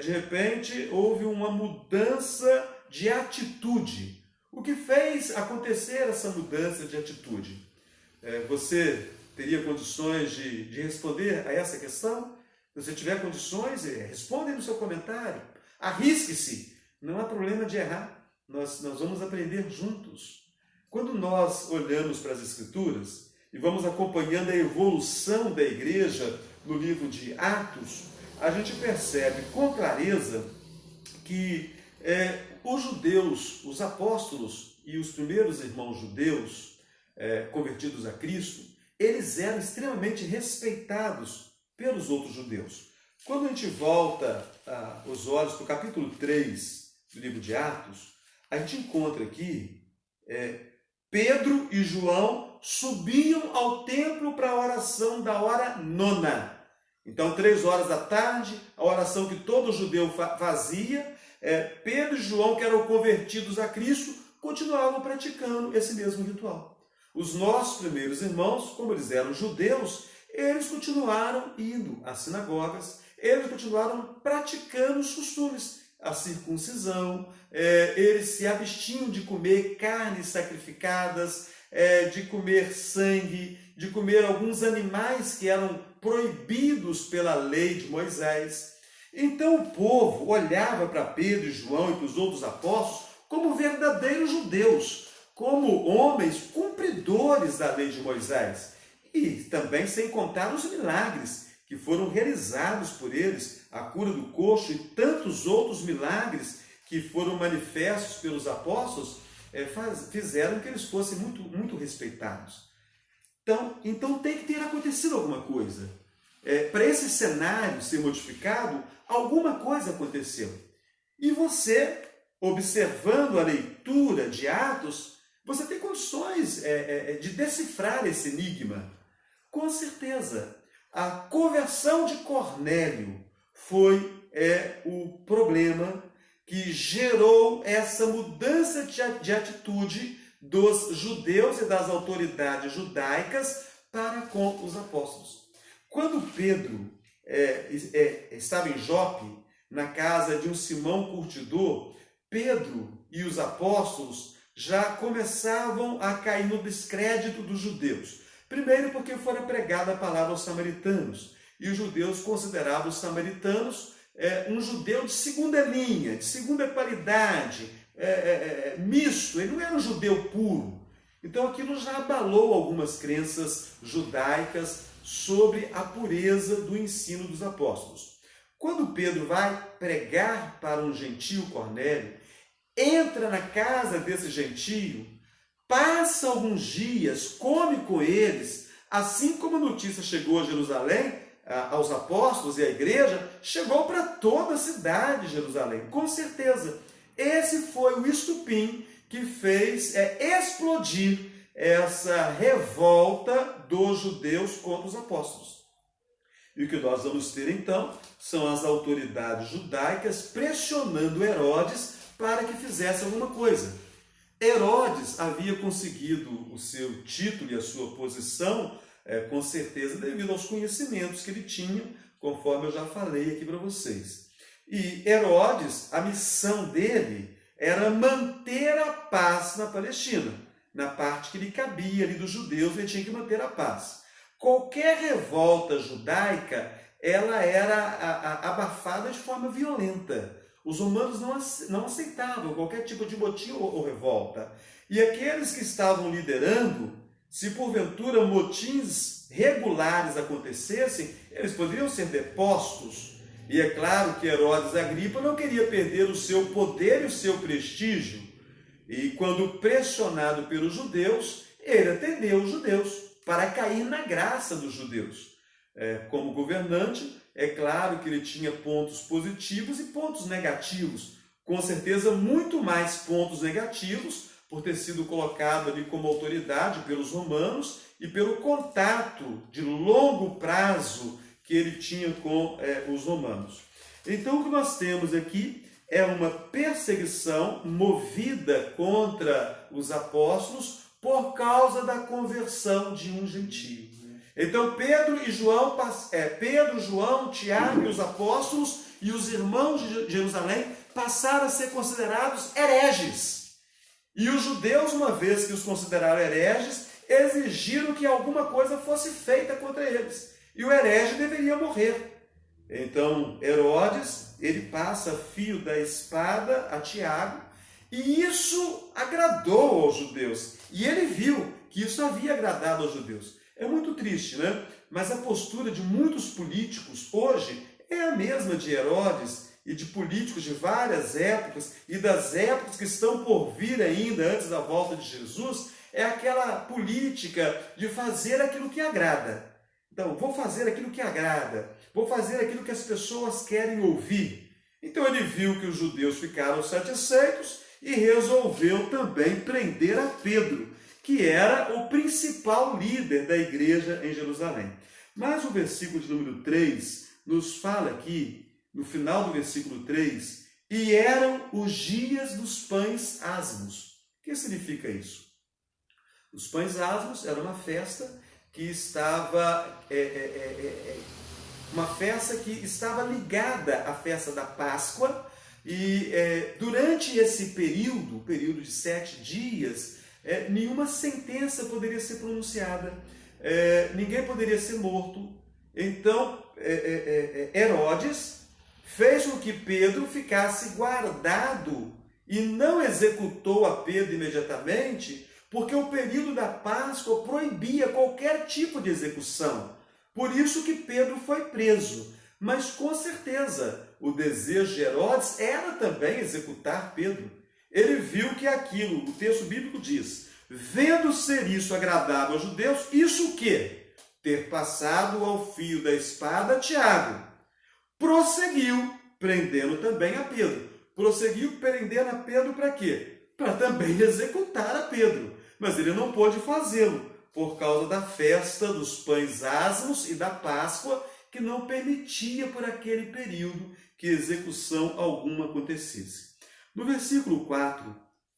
De repente houve uma mudança de atitude. O que fez acontecer essa mudança de atitude? Você teria condições de responder a essa questão? Se você tiver condições, responda aí no seu comentário. Arrisque-se. Não há problema de errar. Nós vamos aprender juntos. Quando nós olhamos para as Escrituras e vamos acompanhando a evolução da igreja no livro de Atos, a gente percebe com clareza que os judeus, os apóstolos e os primeiros irmãos judeus convertidos a Cristo, eles eram extremamente respeitados pelos outros judeus. Quando a gente volta os olhos para o capítulo 3 do livro de Atos, a gente encontra aqui Pedro e João subiam ao templo para a oração da hora nona. Então, 3 horas da tarde, a oração que todo judeu fazia, Pedro e João, que eram convertidos a Cristo, continuavam praticando esse mesmo ritual. Os nossos primeiros irmãos, como eles eram judeus, eles continuaram indo às sinagogas, eles continuaram praticando os costumes, a circuncisão, eles se abstinham de comer carnes sacrificadas, de comer sangue, de comer alguns animais que eram proibidos pela lei de Moisés. Então o povo olhava para Pedro e João e para os outros apóstolos como verdadeiros judeus, como homens cumpridores da lei de Moisés. E também sem contar os milagres que foram realizados por eles, a cura do coxo e tantos outros milagres que foram manifestos pelos apóstolos, fizeram que eles fossem muito respeitados. Então tem que ter acontecido alguma coisa. Para esse cenário ser modificado, alguma coisa aconteceu. E você, observando a leitura de Atos, você tem condições de decifrar esse enigma. Com certeza, a conversão de Cornélio foi o problema que gerou essa mudança de atitude dos judeus e das autoridades judaicas para com os apóstolos. Quando Pedro estava em Jope, na casa de um Simão curtidor, Pedro e os apóstolos já começavam a cair no descrédito dos judeus. Primeiro porque fora pregada a palavra aos samaritanos, e os judeus consideravam os samaritanos um judeu de segunda linha, de segunda qualidade, misto, ele não era um judeu puro. Então aquilo já abalou algumas crenças judaicas sobre a pureza do ensino dos apóstolos. Quando Pedro vai pregar para um gentio, Cornélio, entra na casa desse gentio, passa alguns dias, come com eles, assim como a notícia chegou a Jerusalém, aos apóstolos e à igreja, chegou para toda a cidade de Jerusalém, com certeza. Esse foi o estupim que fez explodir essa revolta dos judeus contra os apóstolos. E o que nós vamos ter então são as autoridades judaicas pressionando Herodes para que fizesse alguma coisa. Herodes havia conseguido o seu título e a sua posição, com certeza devido aos conhecimentos que ele tinha, conforme eu já falei aqui para vocês. E Herodes, a missão dele era manter a paz na Palestina. Na parte que lhe cabia ali dos judeus, ele tinha que manter a paz. Qualquer revolta judaica, ela era abafada de forma violenta. Os romanos não aceitavam qualquer tipo de motim ou revolta. E aqueles que estavam liderando, se porventura motins regulares acontecessem, eles poderiam ser depostos. E é claro que Herodes Agripa não queria perder o seu poder e o seu prestígio. E quando pressionado pelos judeus, ele atendeu os judeus para cair na graça dos judeus. Como governante, é claro que ele tinha pontos positivos e pontos negativos. Com certeza, muito mais pontos negativos por ter sido colocado ali como autoridade pelos romanos e pelo contato de longo prazo que ele tinha com os romanos. Então, o que nós temos aqui é uma perseguição movida contra os apóstolos por causa da conversão de um gentio. Então, Pedro, João, Tiago e os apóstolos e os irmãos de Jerusalém passaram a ser considerados hereges. E os judeus, uma vez que os consideraram hereges, exigiram que alguma coisa fosse feita contra eles. E o herege deveria morrer. Então, Herodes, ele passa fio da espada a Tiago, e isso agradou aos judeus. E ele viu que isso havia agradado aos judeus. É muito triste, né? Mas a postura de muitos políticos hoje é a mesma de Herodes e de políticos de várias épocas e das épocas que estão por vir ainda antes da volta de Jesus. É aquela política de fazer aquilo que agrada. Então, vou fazer aquilo que agrada, vou fazer aquilo que as pessoas querem ouvir. Então ele viu que os judeus ficaram satisfeitos e resolveu também prender a Pedro, que era o principal líder da igreja em Jerusalém. Mas o versículo de número 3 nos fala aqui, no final do versículo 3, e eram os dias dos pães asmos. O que significa isso? Os pães asmos era uma festa que estava ligada à festa da Páscoa, e durante esse período, o período de 7 dias, nenhuma sentença poderia ser pronunciada, ninguém poderia ser morto. Então Herodes fez com que Pedro ficasse guardado e não executou a Pedro imediatamente, porque o período da Páscoa proibia qualquer tipo de execução. Por isso que Pedro foi preso. Mas com certeza o desejo de Herodes era também executar Pedro. Ele viu que aquilo, o texto bíblico diz, vendo ser isso agradável aos judeus, isso o quê? Ter passado ao fio da espada Tiago. Prosseguiu, prendendo também a Pedro. Prosseguiu prendendo a Pedro para quê? Para também executar a Pedro. Mas ele não pôde fazê-lo, por causa da festa dos pães asmos e da Páscoa, que não permitia por aquele período que execução alguma acontecesse. No versículo 4,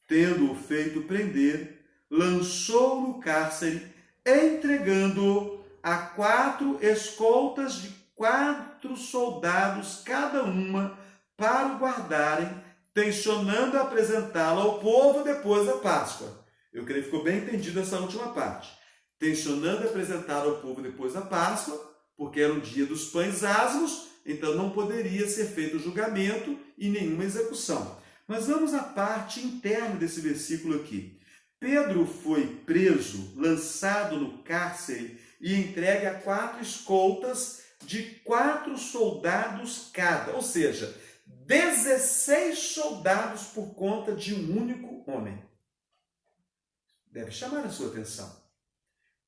tendo-o feito prender, lançou-o no cárcere, entregando-o a 4 escoltas de 4 soldados cada uma, para o guardarem, tensionando apresentá-lo ao povo depois da Páscoa. Eu creio que ficou bem entendido essa última parte. Tensionando apresentá-lo ao povo depois da Páscoa, porque era o dia dos pães asmos, então não poderia ser feito julgamento e nenhuma execução. Mas vamos à parte interna desse versículo aqui. Pedro foi preso, lançado no cárcere e entregue a 4 escoltas de 4 soldados cada, ou seja, 16 soldados por conta de um único homem. Deve chamar a sua atenção.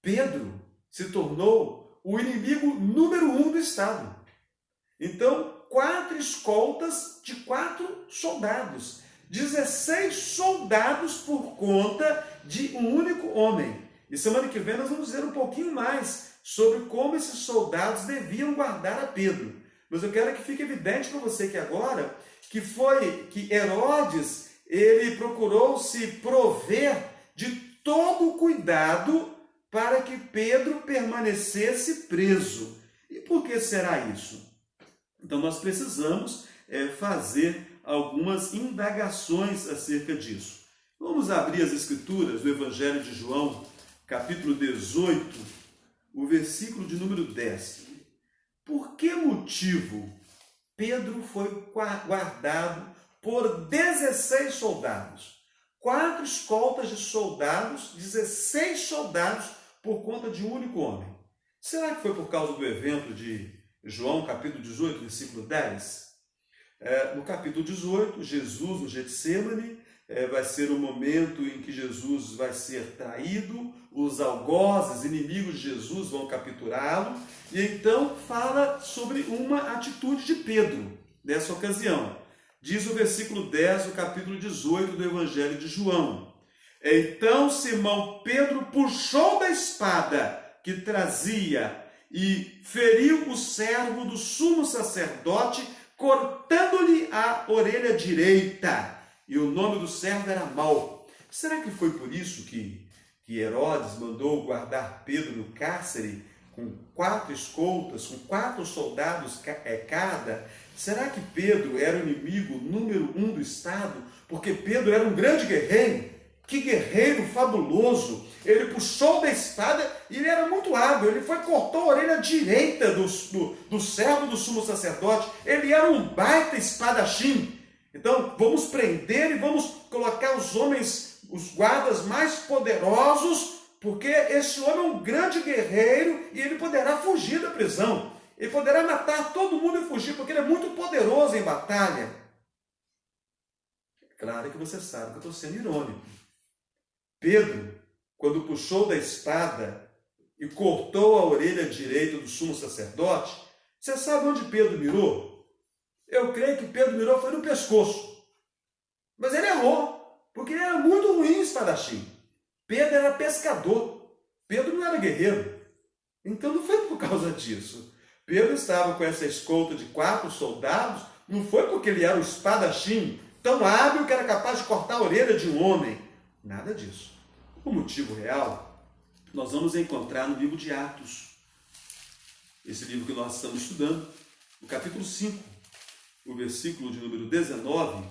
Pedro se tornou o inimigo número 1 do Estado. Então, 4 escoltas de 4 soldados. 16 soldados por conta de um único homem. E semana que vem nós vamos ver um pouquinho mais sobre como esses soldados deviam guardar a Pedro. Mas eu quero que fique evidente para você que agora, que Herodes, ele procurou se prover de todo o cuidado para que Pedro permanecesse preso. E por que será isso? Então nós precisamos fazer algumas indagações acerca disso. Vamos abrir as Escrituras do Evangelho de João, capítulo 18, o versículo de número 10. Por que motivo Pedro foi guardado por 16 soldados? 4 escoltas de soldados, 16 soldados por conta de um único homem. Será que foi por causa do evento de João, capítulo 18, versículo 10? No capítulo 18, Jesus, no Getsêmani, vai ser o momento em que Jesus vai ser traído, os algozes, inimigos de Jesus, vão capturá-lo, e então fala sobre uma atitude de Pedro nessa ocasião. Diz o versículo 10 do capítulo 18 do Evangelho de João. Então Simão Pedro puxou da espada que trazia e feriu o servo do sumo sacerdote, cortando-lhe a orelha direita. E o nome do servo era Malco. Será que foi por isso que Herodes mandou guardar Pedro no cárcere com 4 escoltas, com 4 soldados cada? Será que Pedro era o inimigo número 1 do Estado? Porque Pedro era um grande guerreiro. Que guerreiro fabuloso! Ele puxou da espada e ele era muito hábil. Ele cortou a orelha direita do servo do sumo sacerdote. Ele era um baita espadachim. Então, vamos prender e vamos colocar os homens, os guardas mais poderosos, porque esse homem é um grande guerreiro e ele poderá fugir da prisão. Ele poderá matar todo mundo e fugir, porque ele é muito poderoso em batalha. Claro que você sabe que eu estou sendo irônico. Pedro, quando puxou da espada e cortou a orelha direita do sumo sacerdote, você sabe onde Pedro mirou? Eu creio que Pedro mirou foi no pescoço. Mas ele errou, porque ele era muito ruim espadachim. Pedro era pescador. Pedro não era guerreiro. Então não foi por causa disso. Pedro estava com essa escolta de 4 soldados, não foi porque ele era um espadachim tão hábil que era capaz de cortar a orelha de um homem. Nada disso. O motivo real nós vamos encontrar no livro de Atos. Esse livro que nós estamos estudando, no capítulo 5, o versículo de número 19.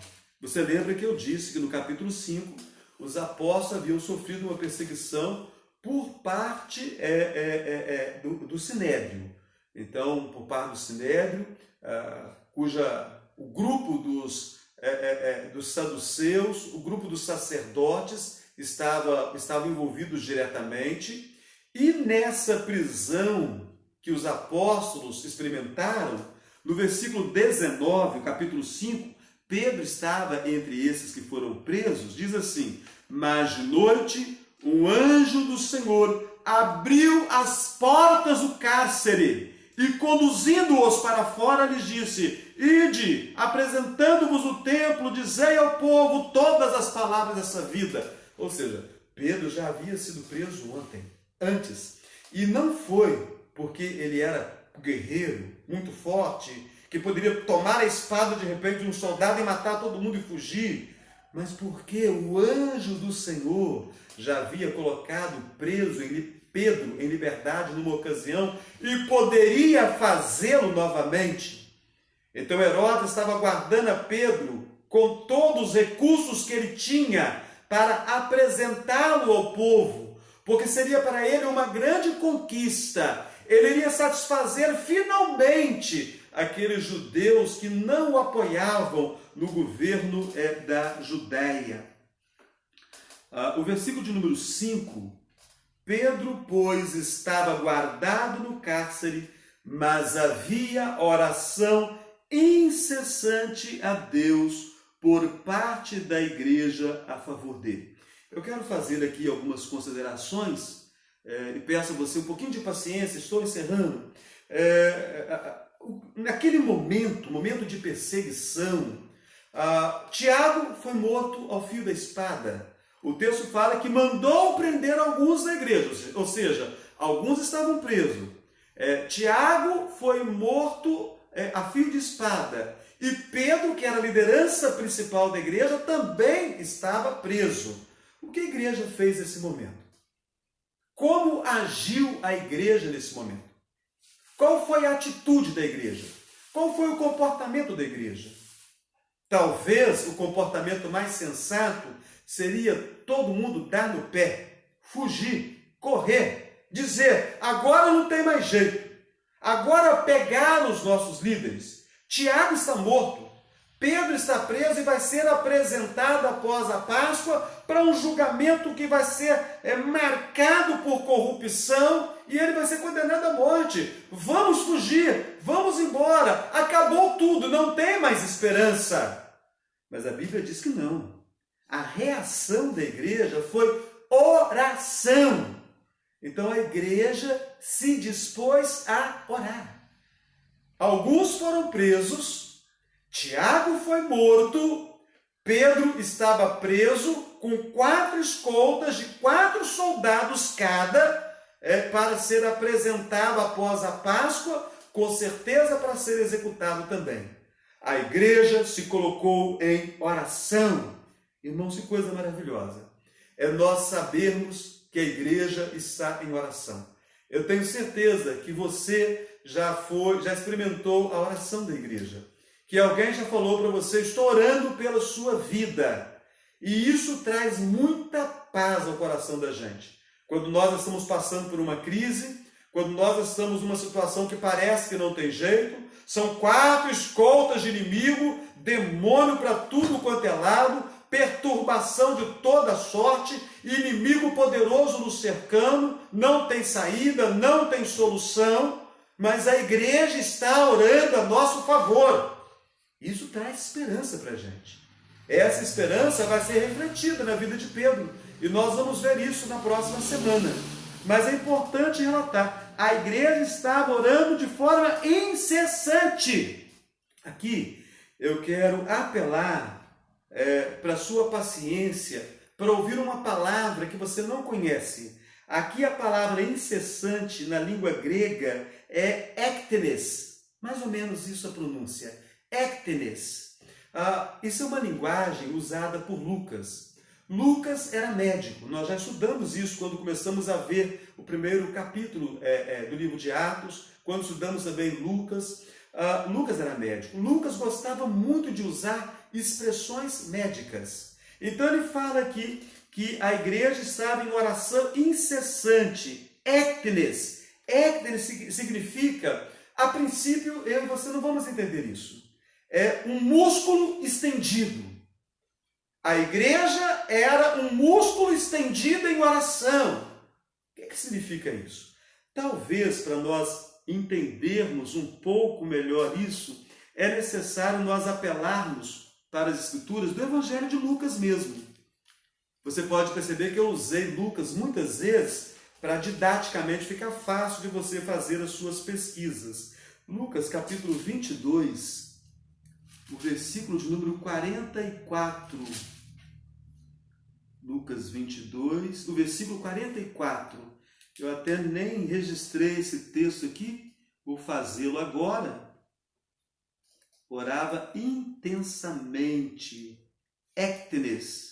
Você lembra que eu disse que no capítulo 5 os apóstolos haviam sofrido uma perseguição por parte do Sinédrio. Então, por parte do Sinédrio, o grupo dos saduceus, o grupo dos sacerdotes estavam envolvidos diretamente, e nessa prisão que os apóstolos experimentaram, no versículo 19, capítulo 5, Pedro estava entre esses que foram presos. Diz assim: mas de noite um anjo do Senhor abriu as portas do cárcere e, conduzindo-os para fora, lhes disse: ide, apresentando-vos o templo, dizei ao povo todas as palavras dessa vida. Ou seja, Pedro já havia sido preso antes, e não foi porque ele era guerreiro, muito forte, que poderia tomar a espada de repente de um soldado e matar todo mundo e fugir, mas porque o anjo do Senhor já havia colocado Pedro em liberdade numa ocasião e poderia fazê-lo novamente. Então Herodes estava guardando a Pedro com todos os recursos que ele tinha para apresentá-lo ao povo, porque seria para ele uma grande conquista. Ele iria satisfazer finalmente aqueles judeus que não o apoiavam no governo da Judéia. O versículo de número 5, Pedro, pois, estava guardado no cárcere, mas havia oração incessante a Deus por parte da igreja a favor dele. Eu quero fazer aqui algumas considerações e peço a você um pouquinho de paciência, estou encerrando. Naquele momento de perseguição, Tiago foi morto ao fio da espada. O texto fala que mandou prender alguns da igreja, ou seja, alguns estavam presos. Tiago foi morto a fio de espada. E Pedro, que era a liderança principal da igreja, também estava preso. O que a igreja fez nesse momento? Como agiu a igreja nesse momento? Qual foi a atitude da igreja? Qual foi o comportamento da igreja? Talvez o comportamento mais sensato seria todo mundo dar no pé, fugir, correr, dizer: agora não tem mais jeito, agora pegaram os nossos líderes. Tiago está morto, Pedro está preso e vai ser apresentado após a Páscoa para um julgamento que vai ser marcado por corrupção e ele vai ser condenado à morte. Vamos fugir, vamos embora, acabou tudo, não tem mais esperança. Mas a Bíblia diz que não. A reação da igreja foi oração. Então a igreja se dispôs a orar. Alguns foram presos, Tiago foi morto, Pedro estava preso com 4 escoltas de 4 soldados cada, para ser apresentado após a Páscoa, com certeza para ser executado também. A igreja se colocou em oração. Irmãos, que coisa maravilhosa é nós sabermos que a igreja está em oração. Eu tenho certeza que você já experimentou a oração da igreja, que alguém já falou para você: estou orando pela sua vida. E isso traz muita paz ao coração da gente. Quando nós estamos passando por uma crise, quando nós estamos numa situação que parece que não tem jeito, são 4 escoltas de inimigo, demônio para tudo quanto é lado, perturbação de toda sorte, inimigo poderoso nos cercando, não tem saída, não tem solução, mas a igreja está orando a nosso favor. Isso traz esperança para a gente. Essa esperança vai ser refletida na vida de Pedro, e nós vamos ver isso na próxima semana. Mas é importante relatar, a igreja estava orando de forma incessante. Aqui eu quero apelar para a sua paciência, para ouvir uma palavra que você não conhece. Aqui a palavra incessante na língua grega é ektenes, mais ou menos isso a pronúncia, ektenes. Isso é uma linguagem usada por Lucas. Lucas era médico, nós já estudamos isso quando começamos a ver o primeiro capítulo do livro de Atos, quando estudamos também Lucas. Lucas era médico. Lucas gostava muito de usar expressões médicas. Então ele fala aqui que a igreja estava em oração incessante, ektenes. Ektenes significa, a princípio, eu e você não vamos entender isso. É um músculo estendido. A igreja era um músculo estendido em oração. O que significa isso? Talvez para nós entendermos um pouco melhor isso, é necessário nós apelarmos para as escrituras do Evangelho de Lucas mesmo. Você pode perceber que eu usei Lucas muitas vezes para didaticamente ficar fácil de você fazer as suas pesquisas. Lucas capítulo 22, o versículo de número 44. Lucas 22, o versículo 44. Eu até nem registrei esse texto aqui, vou fazê-lo agora. Orava intensamente, ektenes.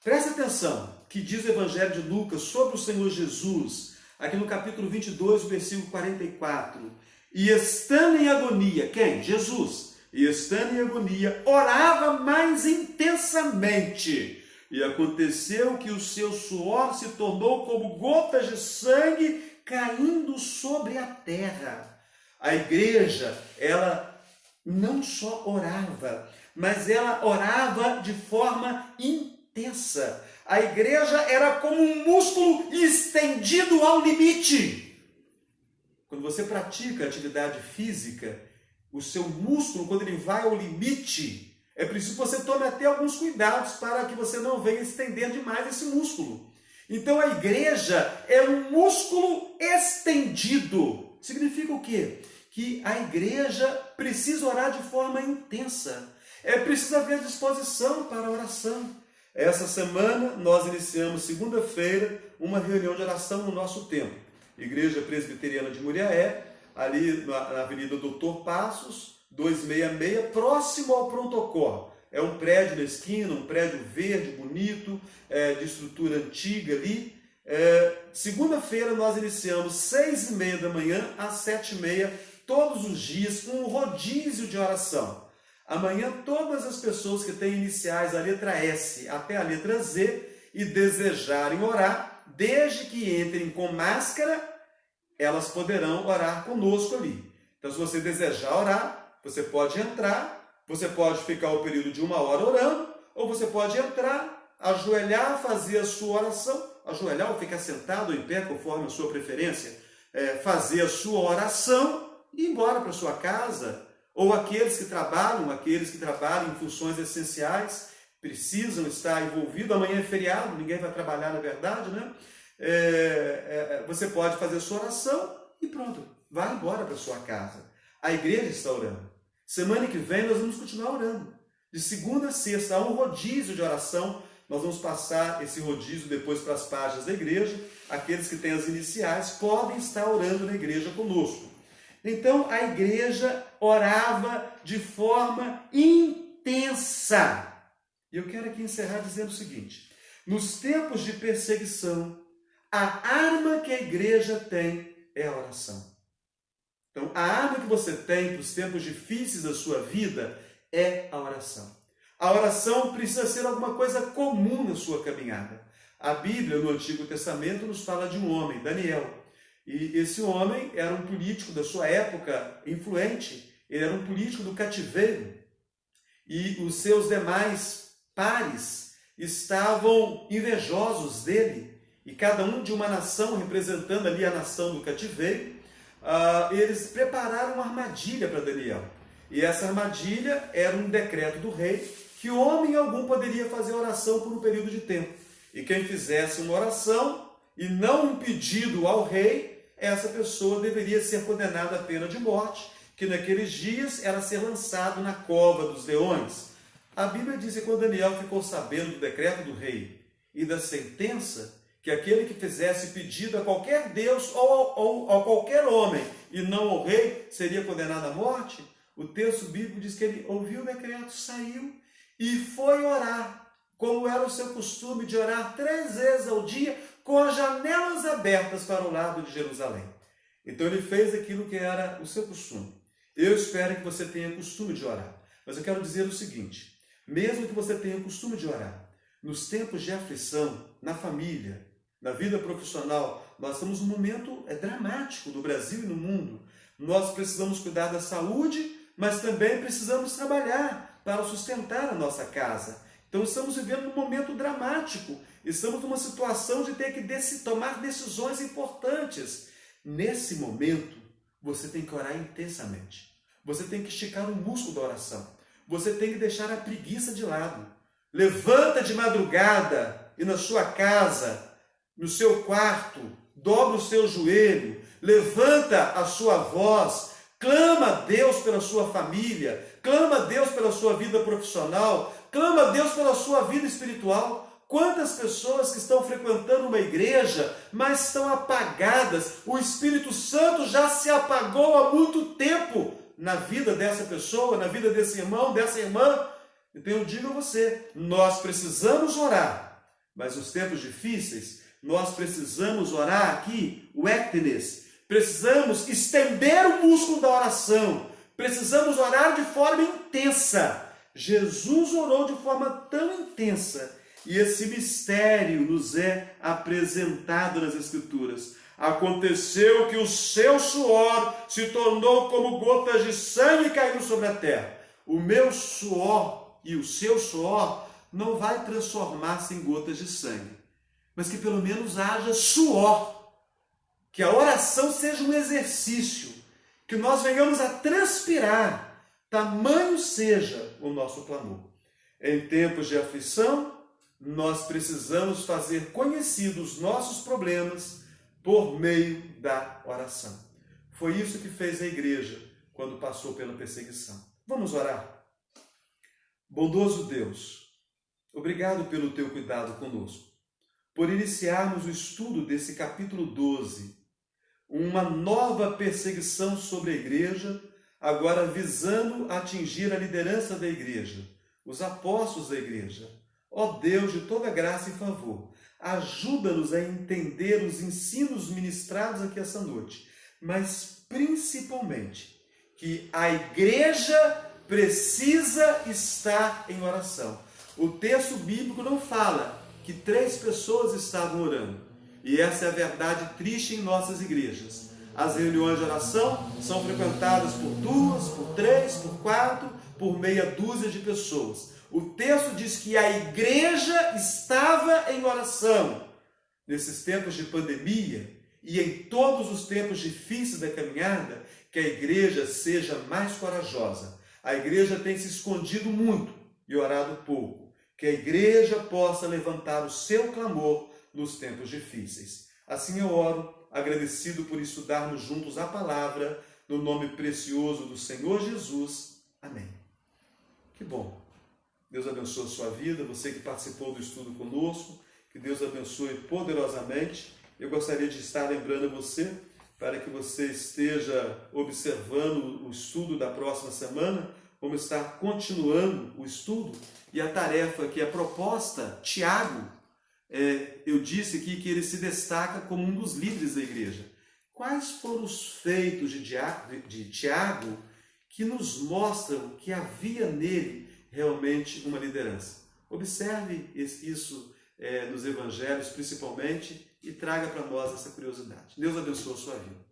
Presta atenção, que diz o Evangelho de Lucas sobre o Senhor Jesus, aqui no capítulo 22, o versículo 44. E estando em agonia, quem? Jesus. E estando em agonia, orava mais intensamente. E aconteceu que o seu suor se tornou como gotas de sangue caindo sobre a terra. A igreja, ela não só orava, mas ela orava de forma intensa. A igreja era como um músculo estendido ao limite. Quando você pratica atividade física, o seu músculo, quando ele vai ao limite, é preciso que você tome até alguns cuidados para que você não venha estender demais esse músculo. Então a igreja é um músculo estendido. Significa o quê? Que a igreja precisa orar de forma intensa. É preciso haver disposição para a oração. Essa semana nós iniciamos segunda-feira uma reunião de oração no nosso templo. Igreja Presbiteriana de Muriaé, ali na Avenida Doutor Passos, 266, próximo ao Pronto-Socorro. É um prédio na esquina, um prédio verde, bonito, de estrutura antiga ali. Segunda-feira nós iniciamos 6h30 da manhã às 7h30, todos os dias, com um rodízio de oração. Amanhã todas as pessoas que têm iniciais a letra S até a letra Z e desejarem orar, desde que entrem com máscara, elas poderão orar conosco ali. Então, se você desejar orar, você pode entrar, você pode ficar o período de 1 hora orando, ou você pode entrar, ajoelhar, fazer a sua oração, ajoelhar ou ficar sentado ou em pé, conforme a sua preferência, fazer a sua oração e ir embora para a sua casa. Ou aqueles que trabalham em funções essenciais, precisam estar envolvidos. Amanhã é feriado, ninguém vai trabalhar na verdade, né? Você pode fazer a sua oração e pronto, vai embora para a sua casa. A igreja está orando. Semana que vem nós vamos continuar orando. De segunda a sexta há um rodízio de oração. Nós vamos passar esse rodízio depois para as páginas da igreja. Aqueles que têm as iniciais podem estar orando na igreja conosco. Então a igreja orava de forma intensa. E eu quero aqui encerrar dizendo o seguinte: nos tempos de perseguição, a arma que a igreja tem é a oração. Então, a arma que você tem para os tempos difíceis da sua vida é a oração. A oração precisa ser alguma coisa comum na sua caminhada. A Bíblia, no Antigo Testamento, nos fala de um homem, Daniel. E esse homem era um político da sua época influente. Ele era um político do cativeiro. E os seus demais pares estavam invejosos dele. E cada um de uma nação, representando ali a nação do cativeiro, eles prepararam uma armadilha para Daniel. E essa armadilha era um decreto do rei que homem algum poderia fazer oração por um período de tempo. E quem fizesse uma oração e não um pedido ao rei, essa pessoa deveria ser condenada à pena de morte, que naqueles dias era ser lançado na cova dos leões. A Bíblia diz que quando Daniel ficou sabendo do decreto do rei e da sentença, o que aquele que fizesse pedido a qualquer Deus ou a qualquer homem e não ao rei seria condenado à morte, o texto bíblico diz que ele ouviu o decreto, saiu e foi orar, como era o seu costume de orar 3 vezes ao dia, com as janelas abertas para o lado de Jerusalém. Então ele fez aquilo que era o seu costume. Eu espero que você tenha costume de orar, mas eu quero dizer o seguinte: mesmo que você tenha costume de orar, nos tempos de aflição, na família, na vida profissional, nós estamos num momento dramático no Brasil e no mundo. Nós precisamos cuidar da saúde, mas também precisamos trabalhar para sustentar a nossa casa. Então estamos vivendo um momento dramático, estamos numa situação de ter que tomar decisões importantes. Nesse momento, você tem que orar intensamente. Você tem que esticar o músculo da oração. Você tem que deixar a preguiça de lado. Levanta de madrugada e na sua casa, no seu quarto, dobra o seu joelho, levanta a sua voz, clama a Deus pela sua família, clama a Deus pela sua vida profissional, clama a Deus pela sua vida espiritual. Quantas pessoas que estão frequentando uma igreja, mas estão apagadas, o Espírito Santo já se apagou há muito tempo na vida dessa pessoa, na vida desse irmão, dessa irmã. Então eu digo a você, nós precisamos orar, mas nos tempos difíceis, nós precisamos orar aqui, o ectenes, precisamos estender o músculo da oração, precisamos orar de forma intensa. Jesus orou de forma tão intensa, e esse mistério nos é apresentado nas Escrituras. Aconteceu que o seu suor se tornou como gotas de sangue caindo sobre a terra. O meu suor e o seu suor não vai transformar-se em gotas de sangue, mas que pelo menos haja suor, que a oração seja um exercício, que nós venhamos a transpirar, tamanho seja o nosso clamor. Em tempos de aflição, nós precisamos fazer conhecidos os nossos problemas por meio da oração. Foi isso que fez a igreja quando passou pela perseguição. Vamos orar? Bondoso Deus, obrigado pelo teu cuidado conosco, por iniciarmos o estudo desse capítulo 12, uma nova perseguição sobre a igreja, agora visando atingir a liderança da igreja, os apóstolos da igreja. Ó Deus de toda graça e favor, ajuda-nos a entender os ensinos ministrados aqui essa noite, mas principalmente que a igreja precisa estar em oração. O texto bíblico não fala que 3 pessoas estavam orando, e essa é a verdade triste em nossas igrejas. As reuniões de oração são frequentadas por 2, por 3, por 4, por meia dúzia de pessoas. O texto diz que a igreja estava em oração. Nesses tempos de pandemia e em todos os tempos difíceis da caminhada, que a igreja seja mais corajosa. A igreja tem se escondido muito e orado pouco. Que a igreja possa levantar o seu clamor nos tempos difíceis. Assim eu oro, agradecido por estudarmos juntos a palavra, no nome precioso do Senhor Jesus. Amém. Que bom. Deus abençoe a sua vida, você que participou do estudo conosco, que Deus abençoe poderosamente. Eu gostaria de estar lembrando você, para que você esteja observando o estudo da próxima semana, vamos estar continuando o estudo, e a tarefa que é proposta, Tiago, eu disse aqui que ele se destaca como um dos líderes da igreja. Quais foram os feitos de Tiago que nos mostram que havia nele realmente uma liderança? Observe isso nos evangelhos principalmente e traga para nós essa curiosidade. Deus abençoe a sua vida.